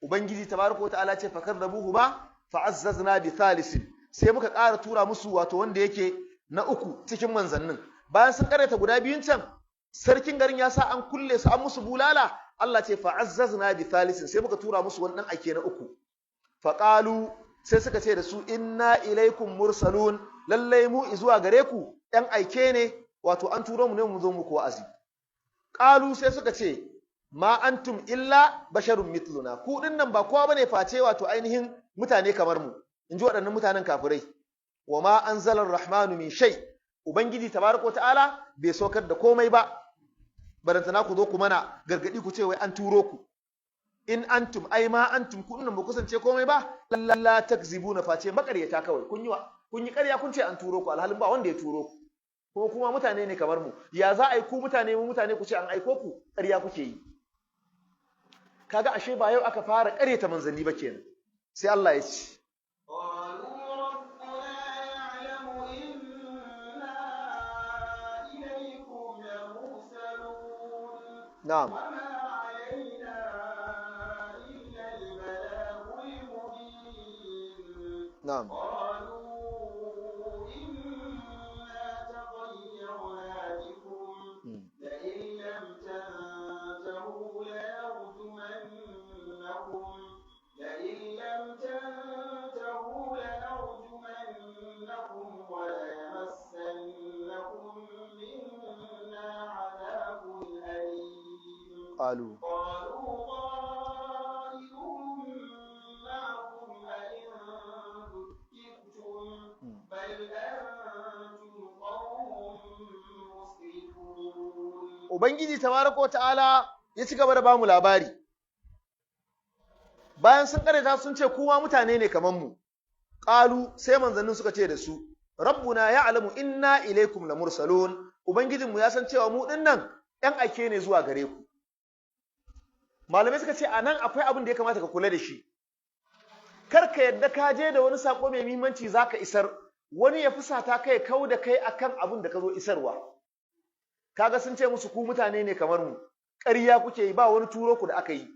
Ubangiji tabaraka wa ta'ala ce fakar da buhu ba fa'azzazna bi thalisin, sai muka ƙara tura musu wato wanda yake na 3 cikin manzannin. Bayan sun karanta guda biyun can, sarkin garin ya sa an kulle su, an musu bulala. Allah ce fa'azzazna bi thalisin, sai muka tura musu wannan ake na 3. Faqalu, sai suka ce da su inna ilaikum mursalun, lallai mu zuwa gare ku ɗan aike ne, wato an turo mu ne mu zo muku wa'azi. Qalu, sai suka ce ma antum illa basharun mitluna, ku dinnan ba kowa bane face wato ainihin mutane kamar mu, inji waɗannan mutanen kafirai. Wa ma anzala ar-rahmanu min shay, ubangiji tabaraka ta'ala bai saukar da komai ba, barantana ku zo ku mana gargadi ku ce wai an turo ku. In antum, ai ma antum, ku dinnan ba kusance komai ba, la takzibuna, face makaryata kawai. Kun yi ƙarya kun ce an turo ku, alhalin ba wanda ya turo ku, kuma kuma mutane ne kamar mu. Ya za a yi ku mutane, mu mutane, ku ce an aiko ku? Ƙarya kuke yi. Kaga ashe ba yau aka fara ƙaryata manzanni ba kenan. Sai Allah ya ce na'am. نعم. قالوا Ubangiji tabaraka wa ta'ala ya ci gaba da bamu labari. Bayan sun karanta sun ce kuma mutane ne kaman mu. Qalu, sai manzannin suka ce da su, Rabbuna ya'lamu inna ilaikum lamursalun. Ubangijinmu ya san cewa mu dinnan ‘yan aike ne zuwa gare ku. Malamai suka ce a nan akwai abin da ya kamata ka kula da shi. Kar ka yadda ka je da wani sako mai muhimmanci za ka isar, wani ya fusata kai kau da kai akan abin da ka zo isarwa. Kaga sun ce musu ku mutane ne kamar mu, ƙarya kuke yi, ba wani turo ku da aka yi.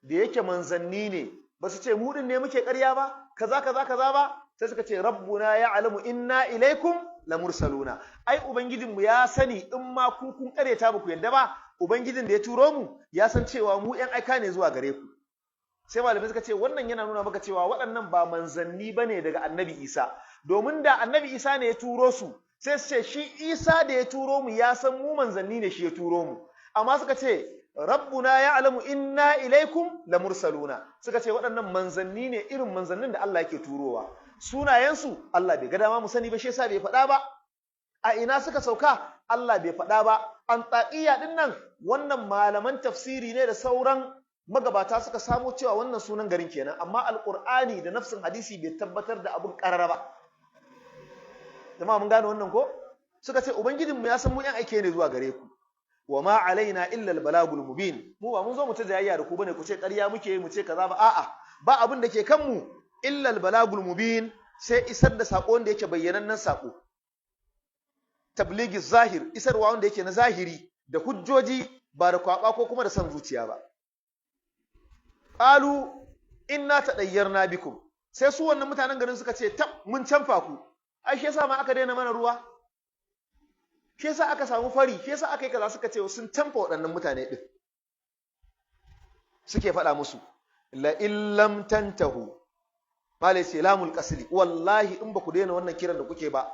Da yake manzanni ne, ba su ce mu din ne muke ƙarya ba, kaza ba, sai suka ce rabbuna ya'lamu inna ilaikum lamursaluna. Ai ubangijinmu ya sani in ma ku kun ƙaryata ba ku yadda ba, ubangijin da ya turo mu ya san cewa mu ƴan aika ne zuwa gare ku. Sai malamai suka ce wannan yana nuna maka cewa waɗannan ba manzanni bane daga Annabi Isa, domin da Annabi Isa ne ya turo su, sai su ce shi Isa da ya turo mu ya san mu manzanni ne shi ya turo mu. Amma suka ce rabbuna ya'lamu inna ilaikum lamursaluna, suka ce waɗannan manzanni ne irin manzannin da Allah yake turowa. Sunayensu Allah bai ga dama mu sani ba, shi yasa bai faɗa ba. A ina suka sauka Allah bai faɗa ba. Antakiya din nan wannan malaman tafsiri ne da sauran magabata suka samo cewa wannan sunan garin kenan, amma alqur'ani da nafsin hadisi bai tabbatar da abun karara ba. Jama'a mun gane wannan ko? Suka ce ubangijinmu ya san mu yan aike ne zuwa gare ku. Wa ma alaina illa albalagul mubin. Mu ba mun zo mu ta jayayya da ku bane ku ce ƙarya muke, mu ce kaza ba, a'a. Ba abin da ke kanmu illa albalagul mubin, sai isar da sako wanda yake bayyanannen sako. Tabligi zahir, isarwa wanda yake na zahiri da hujjoji, ba da kwaba ko kuma da san zuciya ba. Qalu inna tadayyarna bikum, sai su wannan mutanen garin suka ce tab mun canfa ku. Ai shi yasa ma aka daina mana ruwa, shi yasa aka samu fari, shi yasa aka yi kaza. Suka ce sun canfa waɗannan mutane din. Suke faɗa musu la illam tantahu, malai ce lamul qasli, wallahi in ba ku daina wannan kiran da kuke ba,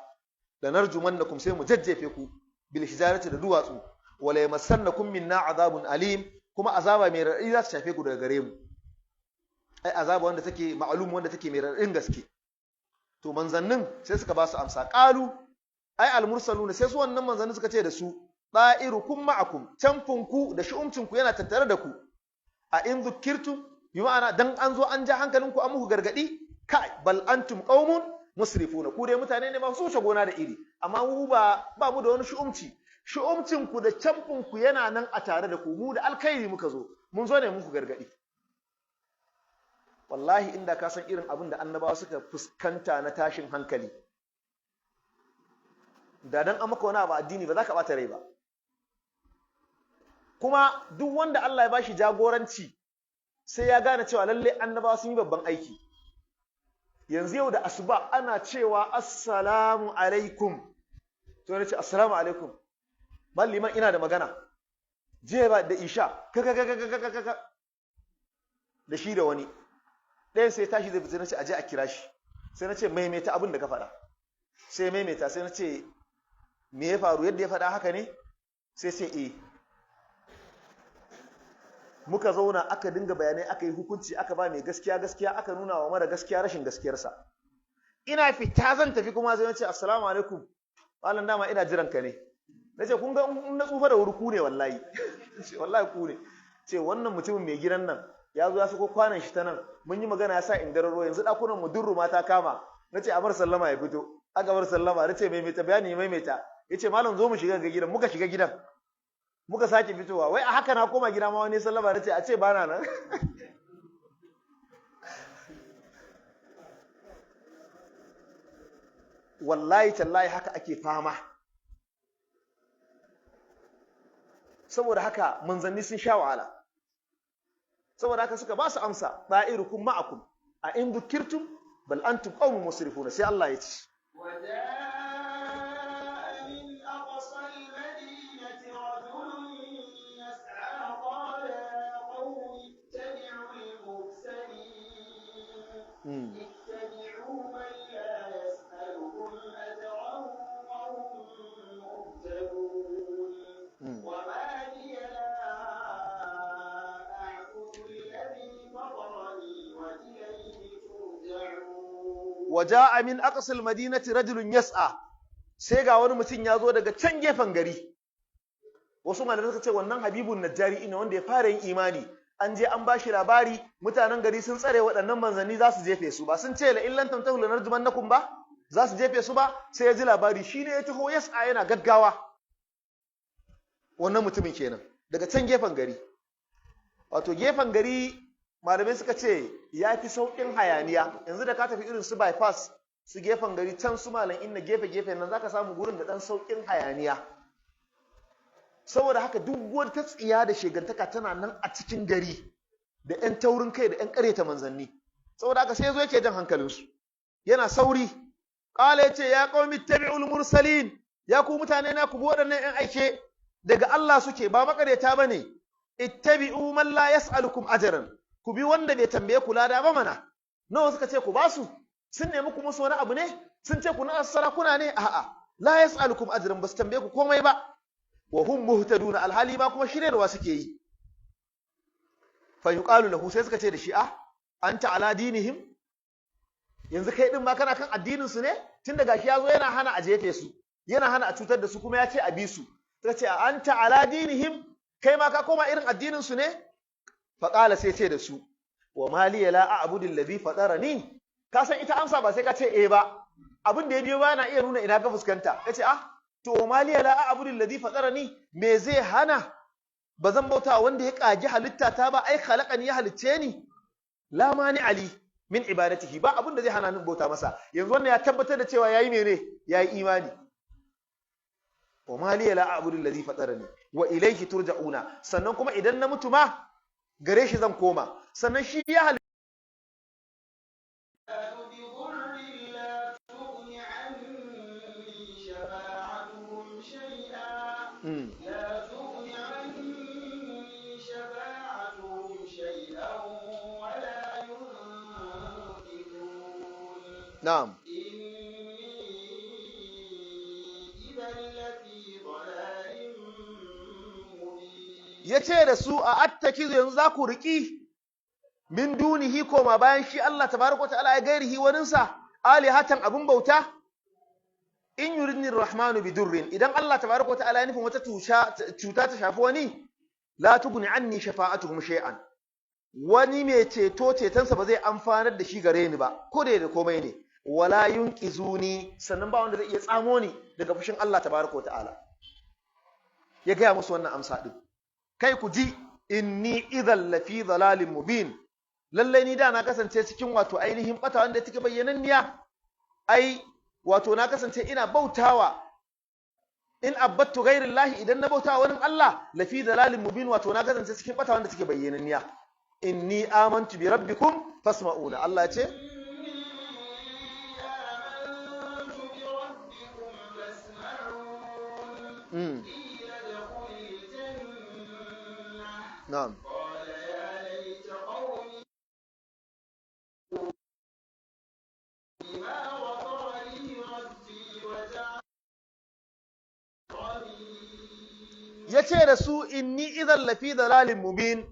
lanarjumannakum sai mu jajjefe ku bil hijarati da duwatsu wala yamassannakum minna azabun alim kuma azaba mai raɗaɗi za ta shafe ku daga gare mu ai azaba wanda take ma'lum wanda take mai raɗaɗin gaske to manzannin sai suka ba su amsa qalu ai almursaluna sai su wannan manzannin suka ce da su da'irukum ma'akum canfinku da shi'umcinku yana tattare da ku a in zukirtum bi ma'ana dan an zo an ja hankalinku an muku gargadi kai bal antum qaumun musrifuna ku dai mutane ne masu wuce gona da iri amma mu ba mu da wani shi'umcinku da canfinku yana nan a tare da ku mu da alkhairi muka zo mun zo ne muku gargadi wallahi inda ka san irin abin da annabawa suka fuskanta na tashin hankali da dan an maka wani abu addini ba za ka bata rai ba kuma duk wanda Allah ya bashi jagoranci sai ya gane cewa lalle annabawa sun yi babban aiki yanzu yau da asuba ana cewa assalamu alaikum to ne ce assalamu alaikum malliman ina da magana je ba da isha ka da shi da wani ɗayan sai tashi zai fita nace aje a kira shi sai nace maimaita abin da ka faɗa sai maimaita sai nace me ya faru yadda ya faɗa haka ne sai eh muka zauna aka dinga bayanai aka yi hukunci aka ba mai gaskiya gaskiya aka nuna wa mara gaskiya rashin gaskiyarsa ina fita zan tafi kuma zai nace assalamu alaikum malam dama ina jiran ka ne nace kun ga in na tsufa da wuri ku ne wallahi wallahi ku ne ce wannan mutumin mai gidan nan ya zo ya sako kwanan shi ta nan mun yi magana ya sa indararo yanzu dakunan mu durru mata kama nace amar sallama ya fito aka bar sallama nace maimaita bayani maimaita yace malam zo mu shiga ga gidan muka shiga gidan muka sake fitowa wai a haka na koma gida ma wani sallama nace a ce bana nan wallahi tallahi haka ake fama saboda haka manzanni sun sha wahala saboda haka suka ba su amsa da'irukum ma'akum a in dukirtum bal antum qaumun musrifuna sai Allah ya ce اتبعوا من لا يسألكم أجرا وهم مهتدون وما لي لا أعبد الذي فطرني وإليه ترجعون وجاء من أقصى المدينة رجل يسعى sai ga wani mutum ya zo daga can gefen gari wasu malamai suka ce wannan habibun najjari ina wanda ya fara yin imani an je an bashi labari mutanen gari sun tsare waɗannan manzanni za su jefe su ba sun ce la illan tantahu lanarjumannakum ba za su jefe su ba sai ya ji labari shine ya taho yas'a yana gaggawa wannan mutumin kenan daga can gefen gari wato gefen gari malamai suka ce ya fi sauƙin hayaniya yanzu da ka tafi irin su bypass su gefen gari can su malam inna gefe nan zaka samu gurin da ɗan sauƙin hayaniya saboda haka duk wata tsiya da shegantaka tana nan a cikin gari da ƴan taurin kai da ƴan ƙareta manzanni saboda haka sai zo yake jan hankalinsu yana sauri qala yace ya qaumi ittabi'ul mursalin ya ku mutane na ku bi waɗannan ƴan aike daga Allah suke ba makareta bane ittabi'u man la yas'alukum ajran ku bi wanda bai tambaye ku lada ba mana nawa suka ce ku basu sun nemi ku musu wani abu ne sun ce ku na sarakuna ne a'a la yas'alukum ajran bas tambaye ku komai ba wa hum muhtaduna alhali ma kuma shiryarwa suke yi fa yuqalu lahu sai suka ce da shi anta ala dinihim yanzu kai din ma kana kan addinin su ne tun daga shi yazo yana hana a jefe su yana hana a cutar da su kuma ya ce a bi su suka ce anta ala dinihim kai ma ka koma irin addinin su ne fa qala sai ce da su wa mali la a'budu alladhi fatarani ka san ita amsa ba sai ka ce ba abin da ya biyo ba na iya nuna ina ka fuskanta kace to maliya la a'budu alladhi fatarani me zai hana bazan bauta wanda ya kage halitta ta ba ai khalaqani ya halicce ni la mani ali min ibadatihi ba abin da zai hana ni bauta masa yanzu wannan ya tabbatar da cewa yayi mene yayi imani wa maliya la a'budu alladhi fatarani wa ilayhi turja'una sannan kuma idan na mutu ma gare shi zan koma sannan shi ya لا تغن عني شفاعتهم شيئا ولا ينقذون نعم إني yace da su a attakizu yanzu za ku riki min dunihi koma bayan shi Allah tabaraka wa ta'ala ya gairihi waninsa alihatan abun bauta in yuridni rahmanu bidurrin idan Allah tabaraka wa ta'ala ya nufin wata cuta ta shafi wani la tughni anni shafa'atuhum shay'an wani mai cetonsa ba zai amfanar da shi gare ni ba ko da komai ne wala yunqizuni sannan ba wanda zai iya tsamo ni daga fushin Allah tabaraka wa ta'ala ya gaya musu wannan amsa din kai ku ji inni idhal lafi dhalalin mubin lallai ni da na kasance cikin wato ainihin bata wanda take bayyananniya ai wato na kasance ina bautawa in abbattu ghairillahi idan na bautawa wani Allah lafi dalalin mubin wato na kasance cikin bata wanda take bayyananniya inni amantu bi rabbikum fasma'una Allah ya ce na'am ya ce da su inni idan lafi dalalin mubin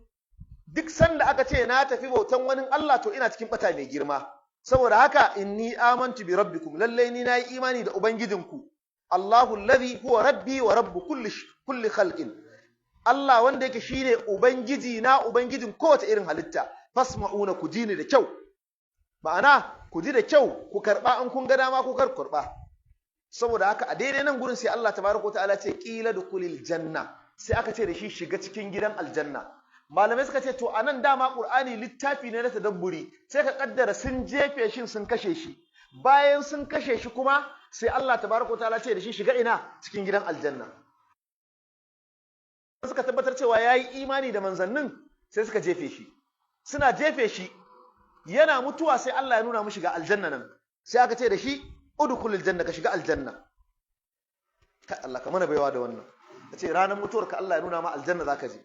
duk sanda aka ce na tafi bautan wani Allah to ina cikin bata mai girma saboda haka inni amantu bi rabbikum lallai ni nayi imani da ubangijinku Allahu allazi huwa rabbi wa rabbu kulli khalqin Allah wanda yake shine ubangiji na ubangijin kowace irin halitta fasma'una ku ji ni da kyau ma'ana ku ji da kyau ku karba an kun ga dama ku karba saboda haka a daidai nan gurin sai Allah tabaraka ta'ala ce qila dukulil janna sai aka ce da shi shiga cikin gidan aljanna malamai suka ce to anan dama qur'ani littafi ne na tadabburi sai ka kaddara sun jefe shi sun kashe shi bayan sun kashe shi kuma sai Allah tabaraka ta'ala ce da shi shiga ina cikin gidan aljanna suka tabbatar cewa yayi imani da manzannin sai suka jefe shi suna jefe shi yana mutuwa sai Allah ya nuna mu shiga aljanna nan sai aka ce da shi udkhulul janna ka shiga aljanna ka Allah ka mana baiwa da wannan kace ranar mutuwar ka Allah ya nuna ma aljanna zaka je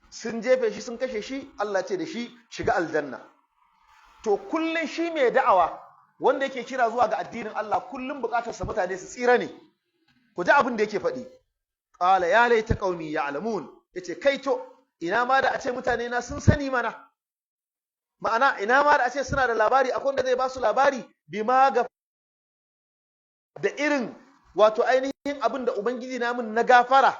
sun jefe shi sun kashe shi Allah ya ce da shi shiga aljanna to kullun shi mai da'awa wanda yake kira zuwa ga addinin Allah kullun bukatar sa mutane su tsira ne ku ji abin da yake faɗi qala ya laita qaumi ya'lamun yace kai to ina ma da a ce mutane na sun sani mana ma'ana ina ma da a ce suna da labari akwai wanda zai ba su labari bima ga da irin wato ainihin abin da ubangiji na mun na gafara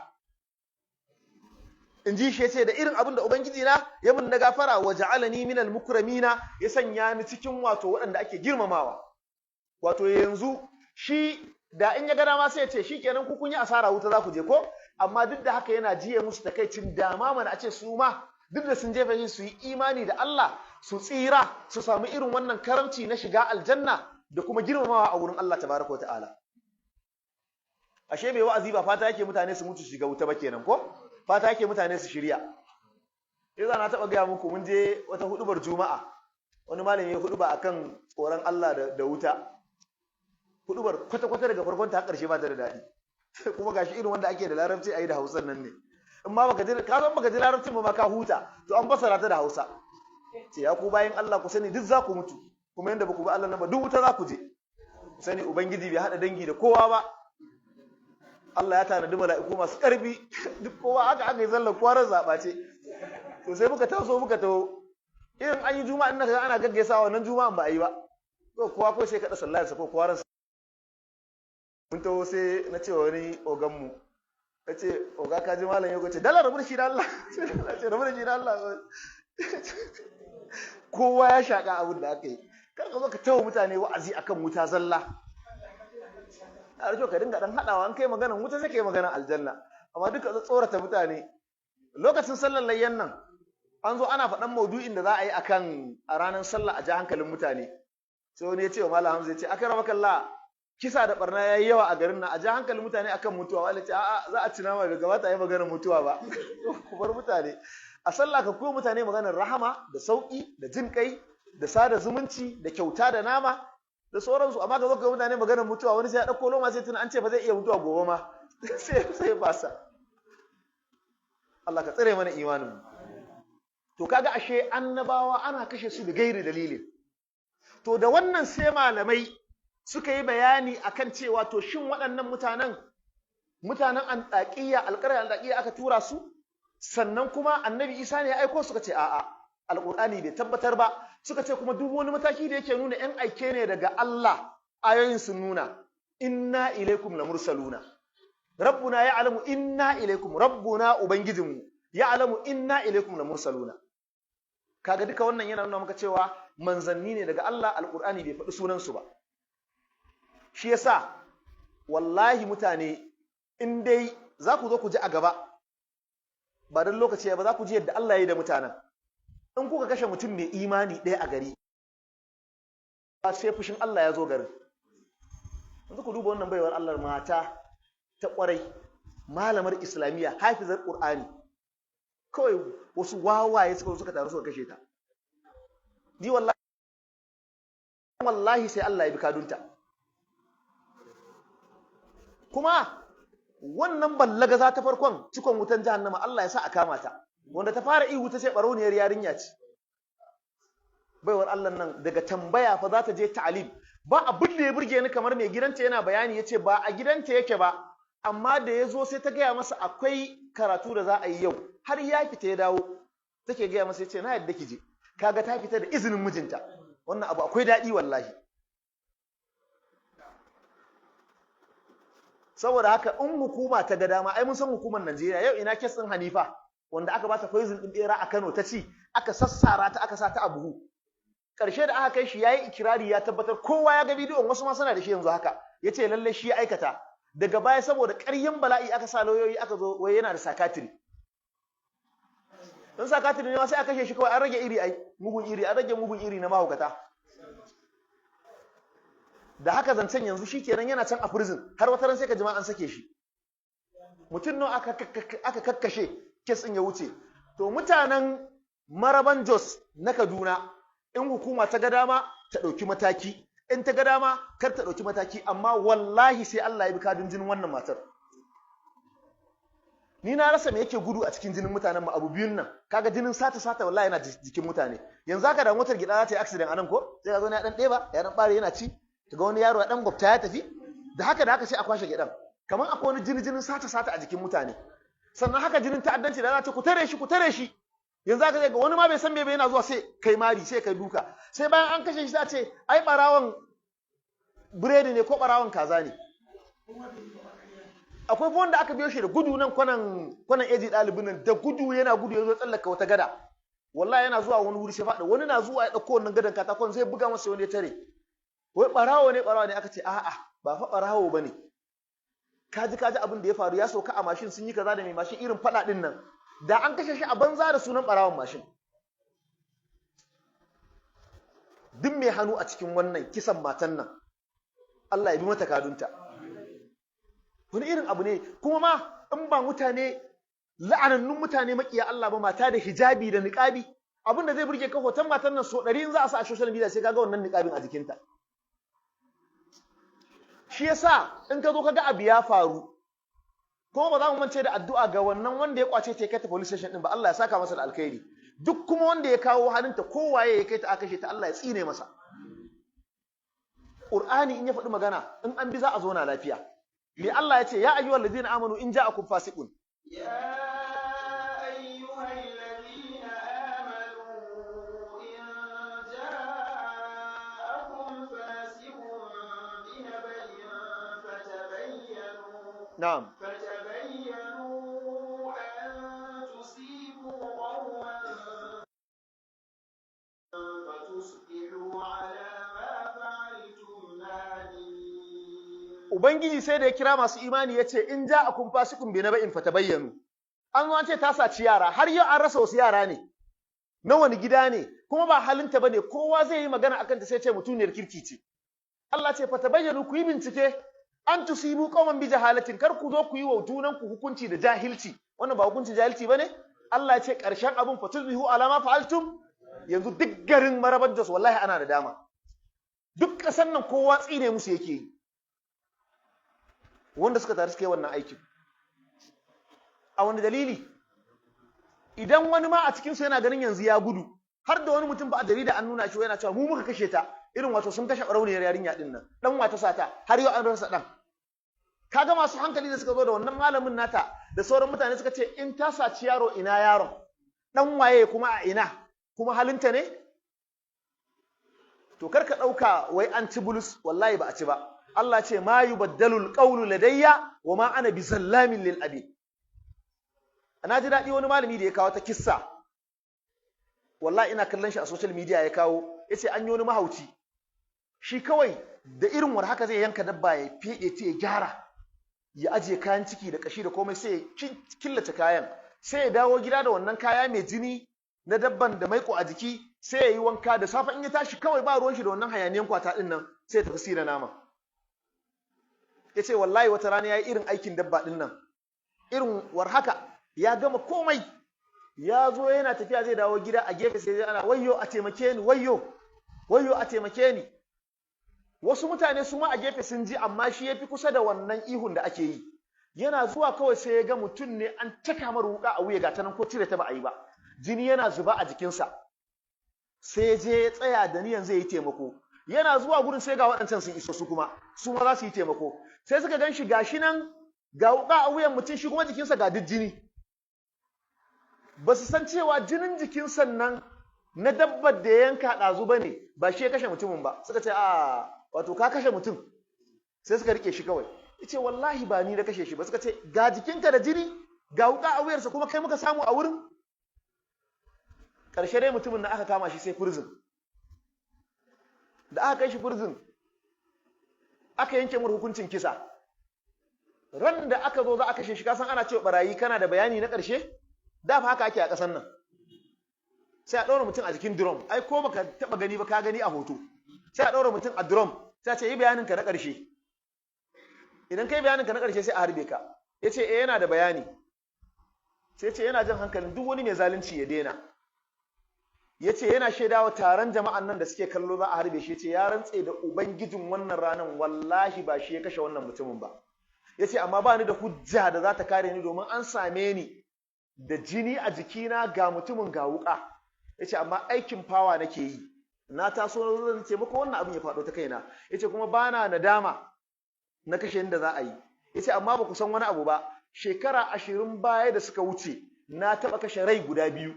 in ji shi yace da irin abin da ubangiji na ya mun na gafara wa ja'alani minal mukramina ya sanya ni cikin wato waɗanda ake girmamawa wato yanzu shi da in ya ga dama sai ya ce shikenan ku kun yi asara wuta za ku je ko amma duk da haka yana jiye musu takaicin dama mana a ce su ma duk da sun jefa shi su yi imani da Allah su tsira su samu irin wannan karamci na shiga aljanna da kuma girmamawa a wurin Allah tabaraka ta'ala ashe mai wa'azi ba fata yake mutane su mutu shiga wuta ba kenan ko fata yake mutane su shirya yanzu na taba gaya muku mun je wata hudubar juma'a wani malami ya huduba akan tsoron Allah da wuta hudubar kwata-kwata daga farkon ta har ƙarshe ba ta da daɗi kuma gashi irin wanda ake da larabci ayi da Hausan nan ne in ma baka ji ka san baka ji larabcin ba ma ka huta to an fassara ta da Hausa ce ya ku bayin Allah ku sani duk za ku mutu kuma yanda ba ku bi Allah nan ba duk wuta za ku je sani ubangiji bai hada dangi da kowa ba Allah ya tanadi mala'iku masu karfi duk kowa aka yi zallar kwarar zaba ce to sai muka taso muka taho irin an yi juma'a ina ana gaggaisawa wannan juma'an ba a yi ba to kowa ko sai kada sallar sa ko kwaran mun taho sai na ce wani ogan mu nace oga ka ji malam yau ce dala rabu da shi da Allah ce rabu da shi da Allah kowa ya shaka abin da aka yi kar ka zo ka tawo mutane wa'azi akan wuta zalla a rajo ka dinga dan hadawa an kai maganar wuta sai kai maganar aljanna amma duka tsorata mutane lokacin sallar layyan nan an zo ana faɗan maudu'in da za a yi akan a ranar sallah a ji hankalin mutane sai wani ya ce wa malam Hamza ya ce akramakallah kisa da barna yayi yawa a garin nan a ji hankalin mutane akan mutuwa wala ce a'a za a ci nama bai gabata yi maganar mutuwa ba ku bar mutane a sallah ka koyi mutane maganar rahama da sauki da jin kai da sada zumunci da kyauta da nama da sauransu amma ka zo ka mutane maganar mutuwa wani sai ya dauko loma sai tuna an ce ba zai iya mutuwa gobe ma sai ba sa Allah ka tsare mana imanin mu to kaga ashe annabawa ana kashe su da gairi dalilin to da wannan sai malamai suka yi bayani akan cewa to shin waɗannan mutanen Antakiya alƙaryar Antakiya aka tura su sannan kuma annabi Isa ne ya aiko, suka ce a'a alqur'ani bai tabbatar ba, suka ce kuma duk wani mataki da yake nuna yan aike ne daga Allah ayoyin sun nuna inna ilaikum lamursaluna rabbuna ya'lamu inna ilaikum, rabbuna ubangijinmu ya'lamu inna ilaikum lamursaluna. Kaga duka wannan yana nuna maka cewa manzanni ne daga Allah, alqur'ani bai faɗi sunansu ba. Shi yasa wallahi mutane in dai za ku zo ku ji a gaba ba dan lokaci ba, za ku ji yadda Allah ya yi da mutanen. In kuka kashe mutum mai imani ɗaya a gari ba sai fushin Allah ya zo garin. Yanzu ku duba wannan baiwar Allah, mata ta ƙwarai, malamar islamiyya, hafizar ƙur'ani, kawai wasu wawaye suka taru suka kashe ta. Ni wallahi sai Allah ya bi kadunta. Kuma wannan ballaga za ta farkon cikon wutan jahannama Allah ya sa a kama ta, wanda ta fara ihu ta ce barauniyar yarinya ce. Baiwar Allah nan daga tambaya fa za ta je ta'alim, ba abin da ya burge ni kamar mai gidanta yana bayani yace ba a gidanta yake ba, amma da ya zo sai ta gaya masa akwai karatu da za a yi yau, har ya fita ya dawo take gaya masa yace na yadda kije, kaga ta fita da izinin mijinta. Wannan abu akwai daɗi wallahi. Saboda haka in hukuma ta ga dama, ai mun san hukumar Najeriya yau, ina kes din Hanifa wanda aka bata poison din bera a Kano ta ci, aka sassara ta aka sa ta a buhu. Karshe da aka kai shi yayi ikirari ya tabbatar, kowa ya ga bidiyon, wasu ma suna da shi yanzu haka, yace lalle shi ya aikata. Daga baya saboda ƙaryan bala'i aka sa lauyoyi aka zo wai yana da sakatiri. Dan sakatiri ne ma sai aka kashe shi kawai, an rage iri ai, mugun iri, an rage mugun iri na mahaukata. Da haka zancen yanzu shi kenan yana can a prison, har wata ran sai ka jima an sake shi. Mutum nawa aka kakkashe kes ɗin ya wuce. To mutanen Maraban Jos na Kaduna, in hukuma ta ga dama ta ɗauki mataki, in ta ga dama kar ta ɗauki mataki, amma wallahi sai Allah ya bi kadin jinin wannan matar. Ni na rasa me yake gudu a cikin jinin mutanen mu, abu biyun nan. Kaga jinin sata wallahi yana jikin mutane. Yanzu haka da motar gida za ta yi accident anan ko? Sai ka zo ne ya dan ɗeba, ya dan bare yana ci. Kaga wani yaro ya dan gwabta ya tafi. Da haka sai a kwashe gidan. Kaman akwai wani jinin sata a jikin mutane. Sannan haka jinin ta'addanci da za ta ku tare shi. Yanzu haka ga wani ma bai san me bai yana zuwa sai kai mari, sai kai duka. Sai bayan an kashe shi za ce ai barawon biredi ne ko barawon kaza ne. Akwai wanda aka biyo shi da gudu nan kwanan eji ɗalibin nan, da gudu yana gudu ya zo tsallaka wata gada. Wallahi yana zuwa wani wuri sai faɗa, wani na zuwa ya ɗauko wannan gadan katakon sai buga masa wani ya tare. Wai barawo ne aka ce a'a ba fa barawo bane. Kaji abin da ya faru, ya sauka a mashin sun yi kaza da mai mashin irin faɗa ɗin nan. Da an kashe shi a banza da sunan barawon mashin. Duk mai hannu a cikin wannan kisan matan nan, Allah ya bi mata kadunta. Wani irin abu ne, kuma ma in ba mutane la'anannun mutane makiya Allah ba, mata da hijabi da niqabi, abin da zai burge ka hoton matan nan so 100 in za a sa a social media sai kaga wannan niqabin a jikinta. Shi yasa in ka zo kaga abu ya faru, kuma ba za mu mance da addu'a ga wannan wanda ya kwace ta kai ta police station din ba, Allah ya saka masa da alkhairi. Duk kuma wanda ya kawo halinta kowaye ya kai ta aka kashe ta, Allah ya tsine masa. Qur'ani in ya faɗi magana in an bi za a zo na lafiya. Me Allah ya ce, ya ayyuhal ladina amanu in ja'akum fasiqun, يا أيها الذين آمنوا إن جاءكم فاسق بنبأ فتبينوا na'am, أن تصيبوا قوما فتصبحوا على ما فعلتم نادمين. Ubangiji sai da ya kira masu imani ya ce in ja'akum fasiqun bi naba'in fatabayyanu. An zo an ce ta saci yara, har yau an rasa wasu yara ne. Na wani gida ne, kuma ba halinta bane, kowa zai yi magana akan ta sai ce mutuniyar kirki ce. Allah ce fatabayyanu, ku yi bincike, an tusibu qauman bi jahalatin, kar ku zo ku yi wa junan ku hukunci da jahilci. Wannan ba hukunci jahilci bane? Allah ya ce karshen abun fatusbihu ala ma fa'altum. Yanzu duk garin Marabar Jos wallahi ana da dama. Duk ƙasar nan kowa tsine musu yake yi. Wanda suka taru suka yi wannan aikin. A wani dalili? Idan wani ma a cikinsu yana ganin yanzu ya gudu, har da wani mutum ba a jarida an nuna shi yana cewa mu muka kashe ta, irin wato sun kashe ɓarauniyar yarinya ɗin nan, ɗan wata sata, har yau an rasa ɗan. kaga masu hankali da suka zo da wannan malamin nata da sauran mutane suka ce in ta saci yaro ina yaron, dan waye kuma a ina, kuma halinta ne? To karka ɗauka wai an ci bulus, wallahi ba a ci ba. Allah ce ma yubaddalul qawlu ladayya wa ma ana bizallamin lil abid. Ana ji daɗi wani malami da ya kawo ta kissa, wallahi ina kallon shi a social media ya kawo, yace an yi wani mahauci shi kawai da irin war haka zai yanka dabba ya fiɗe ta ya gyara ya ajiye kayan ciki da kashi da komai sai ya killace kayan, sai ya dawo gida da wannan kaya mai jini na dabban da maiko a jiki, sai ya yi wanka da safe in ya tashi kawai ba ruwan shi da wannan hayaniyan kwata din nan, sai ya tafi sira nama. Yace wallahi wata rana ya yi irin aikin dabba din nan, irin war haka ya gama komai, ya zo yana tafiya zai dawo gida, a gefe sai ana wayyo a taimake ni, wayyo a taimake ni. Wasu mutane su ma a gefe sun ji, amma shi ya fi kusa da wannan ihun da ake yi. Yana zuwa kawai sai ya ga mutum ne an taka mara wuka a wuya, ga ta nan ko cire ta ba a yi ba, jini yana zuba a jikinsa. Sai ya je ya tsaya da niyan zai yi taimako. Yana zuwa gurin sai ga waɗancan sun iso su kuma, su ma za su yi taimako. Sai suka gan shi gashi nan ga wuka a wuyan mutum, shi kuma jikinsa ga duk jini. Ba su san cewa jinin jikinsa nan na dabbar da ya yanka ɗazu ba ne, ba shi ya kashe mutumin ba. Suka ce a wato ka kashe mutum. Sai suka rike shi kawai. Yace wallahi ba ni na kashe shi ba. Suka ce ga jikinka da jini, ga wuka a wuyarsa, kuma kai muka samu a wurin. Ƙarshe dai mutumin da aka kama shi sai prison. Da aka kai shi prison, aka yanke mur hukuncin kisa. Ran da aka zo za a kashe shi, kasan ana cewa barayi kana da bayani na ƙarshe? Da fa haka ake a ƙasar nan. Sai a ɗaura mutum a jikin drum, ai ko baka taɓa gani ba ka gani a hoto. Sai a ɗaura mutum a drum, sai a ce yi bayaninka na ƙarshe. Idan kai bayaninka na ƙarshe sai a harbe ka. Ya ce yana da bayani. Sai ce yana jan hankalin duk wani mai zalunci ya daina. Ya ce yana shaidawa taron jama'an nan da suke kallo za a harbe shi. Ya ce ya rantse da ubangijin wannan ranar wallahi ba shi ya kashe wannan mutumin ba. Ya ce amma ba ni da hujja da za ta kare ni, domin an same ni da jini a jikina, ga mutumin ga wuƙa. Ya ce amma aikin fawa nake yi, na taso na zan ce maka wannan abin ya faɗo ta kaina. Ya ce kuma bana nadama na kashe inda za a yi. Ya ce amma ba ku san wani abu ba, shekara 20 baya da suka wuce na taɓa kashe rai guda 2,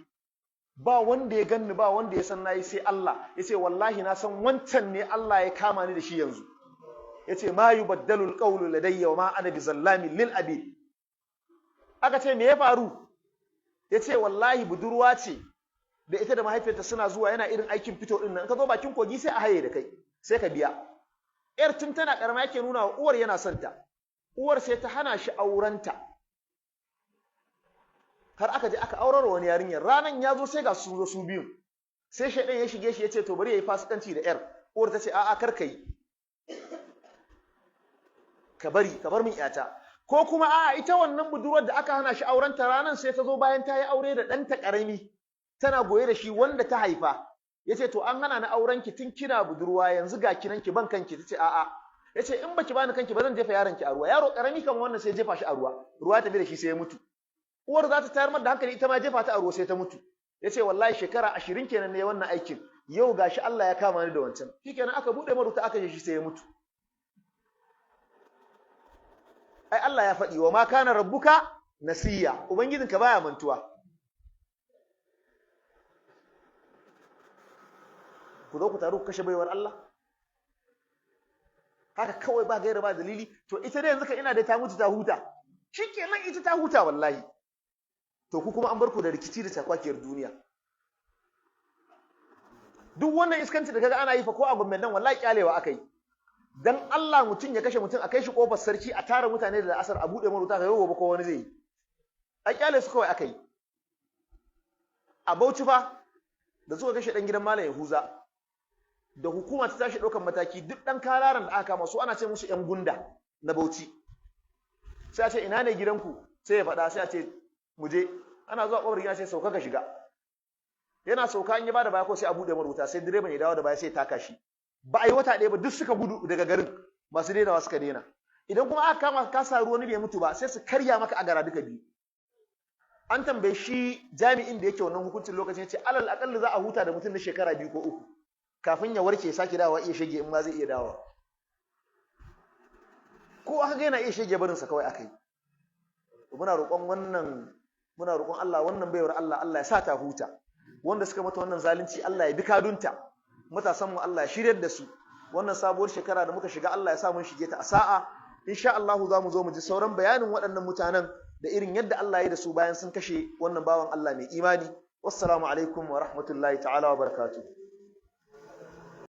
ba wanda ya ganni, ba wanda ya san nayi sai Allah. Ya ce wallahi na san wancan ne Allah ya kama ni da shi yanzu. Ya ce ma yubaddalul qawlu ladayya wa ma ana bizallamin lil abid. Aka ce me ya faru? Ya ce wallahi budurwa ce da ita da mahaifiyarta suna zuwa, yana irin aikin fito din nan, ka zo bakin kogi sai a haye da kai, sai ka biya. Yar tun tana karama yake nuna wa uwar yana son ta. Uwar sai ta hana shi aurenta. Har aka je aka aurar wani yarinyar. Ranan ya zo sai ga su zo su biyu. Sai shaidan ya shige shi ya ce to bari yayi fasikanci da yar. Uwar ta ce a'a kar kai. Ka bar min yata. Ko kuma a'a ita wannan budurwar da aka hana shi aurenta, ranan sai ta zo bayan ta yi aure da ɗanta ƙarami, tana goye da shi wanda ta haifa. Yace to an hana ni auren ki tun kina budurwa, yanzu ga kinan ki ban kanki. Tace a'a. Yace in baki bani kanki ba zan jefa yaron ki a ruwa. Yaro karami kan wannan sai jefa shi a ruwa. Ruwa ta bi da shi sai ya mutu. Uwar za ta tayar mar da hankali, ita ma jefa ta a ruwa sai ta mutu. Yace wallahi shekara 20 kenan ne wannan aikin. Yau gashi Allah ya kama ni da wancan. Shikenan aka bude maruta aka je shi sai ya mutu. Ai Allah ya faɗi wa ma kana rabbuka nasiya. Ubangijinka baya mantuwa. Ku zo ku taru ku kashe baiwar Allah haka kawai ba gaira ba dalili. To ita dai yanzu ka ina da ta mutu ta huta, shikenan ita ta huta wallahi. To ku kuma an bar ku da rikici da takwakiyar duniya. Duk wannan iskanci da kaga ana yi fa ko a gwamnatin nan wallahi kyalewa akai. Dan Allah mutum ya kashe mutum a kai shi kofar sarki, a tara mutane da asar a bude maruta, kai gobe ko wani zai yi. A kyale su kawai akai. A Bauchi fa da suka kashe dan gidan Malam Yahuza, da hukuma ta tashi ɗaukan mataki, duk ɗan kararan da aka kama su ana ce musu ‘yan gunda na Bauchi. Sai a ce ina ne gidanku? Sai ya faɗa, sai a ce mu je. Ana zuwa ƙofar gida sai sauka ka shiga. Yana sauka an yi ba da baya ko sai a buɗe maruta, sai direban ya dawo da baya sai ya taka shi. Ba a yi wata ɗaya ba duk suka gudu daga garin, masu dainawa suka daina. Idan kuma aka kama ka sa ruwa bai mutu ba, sai su karya maka agara duka biyu. An tambaye shi jami'in da yake wannan hukuncin lokacin, ya ce alal aƙalla za a huta da mutum na shekara 2 ko 3. Kafin ya warke sake dawowa iya shege in ma zai iya dawowa. ko aka ga yana iya shege barin sa kawai akai. Muna roƙon Allah wannan baiwar Allah ya sa ta huta, wanda suka mata wannan zalunci Allah ya bi kadunta, matasan mu Allah ya shiryar da su. Wannan sabuwar shekara da muka shiga Allah ya sa mun shige ta a sa'a. Insha Allah za mu zo mu ji sauran bayanin waɗannan mutanen da irin yadda Allah ya da su bayan sun kashe wannan bawan Allah mai imani. Wassalamu alaikum wa rahmatullahi ta'ala wa barakatuh.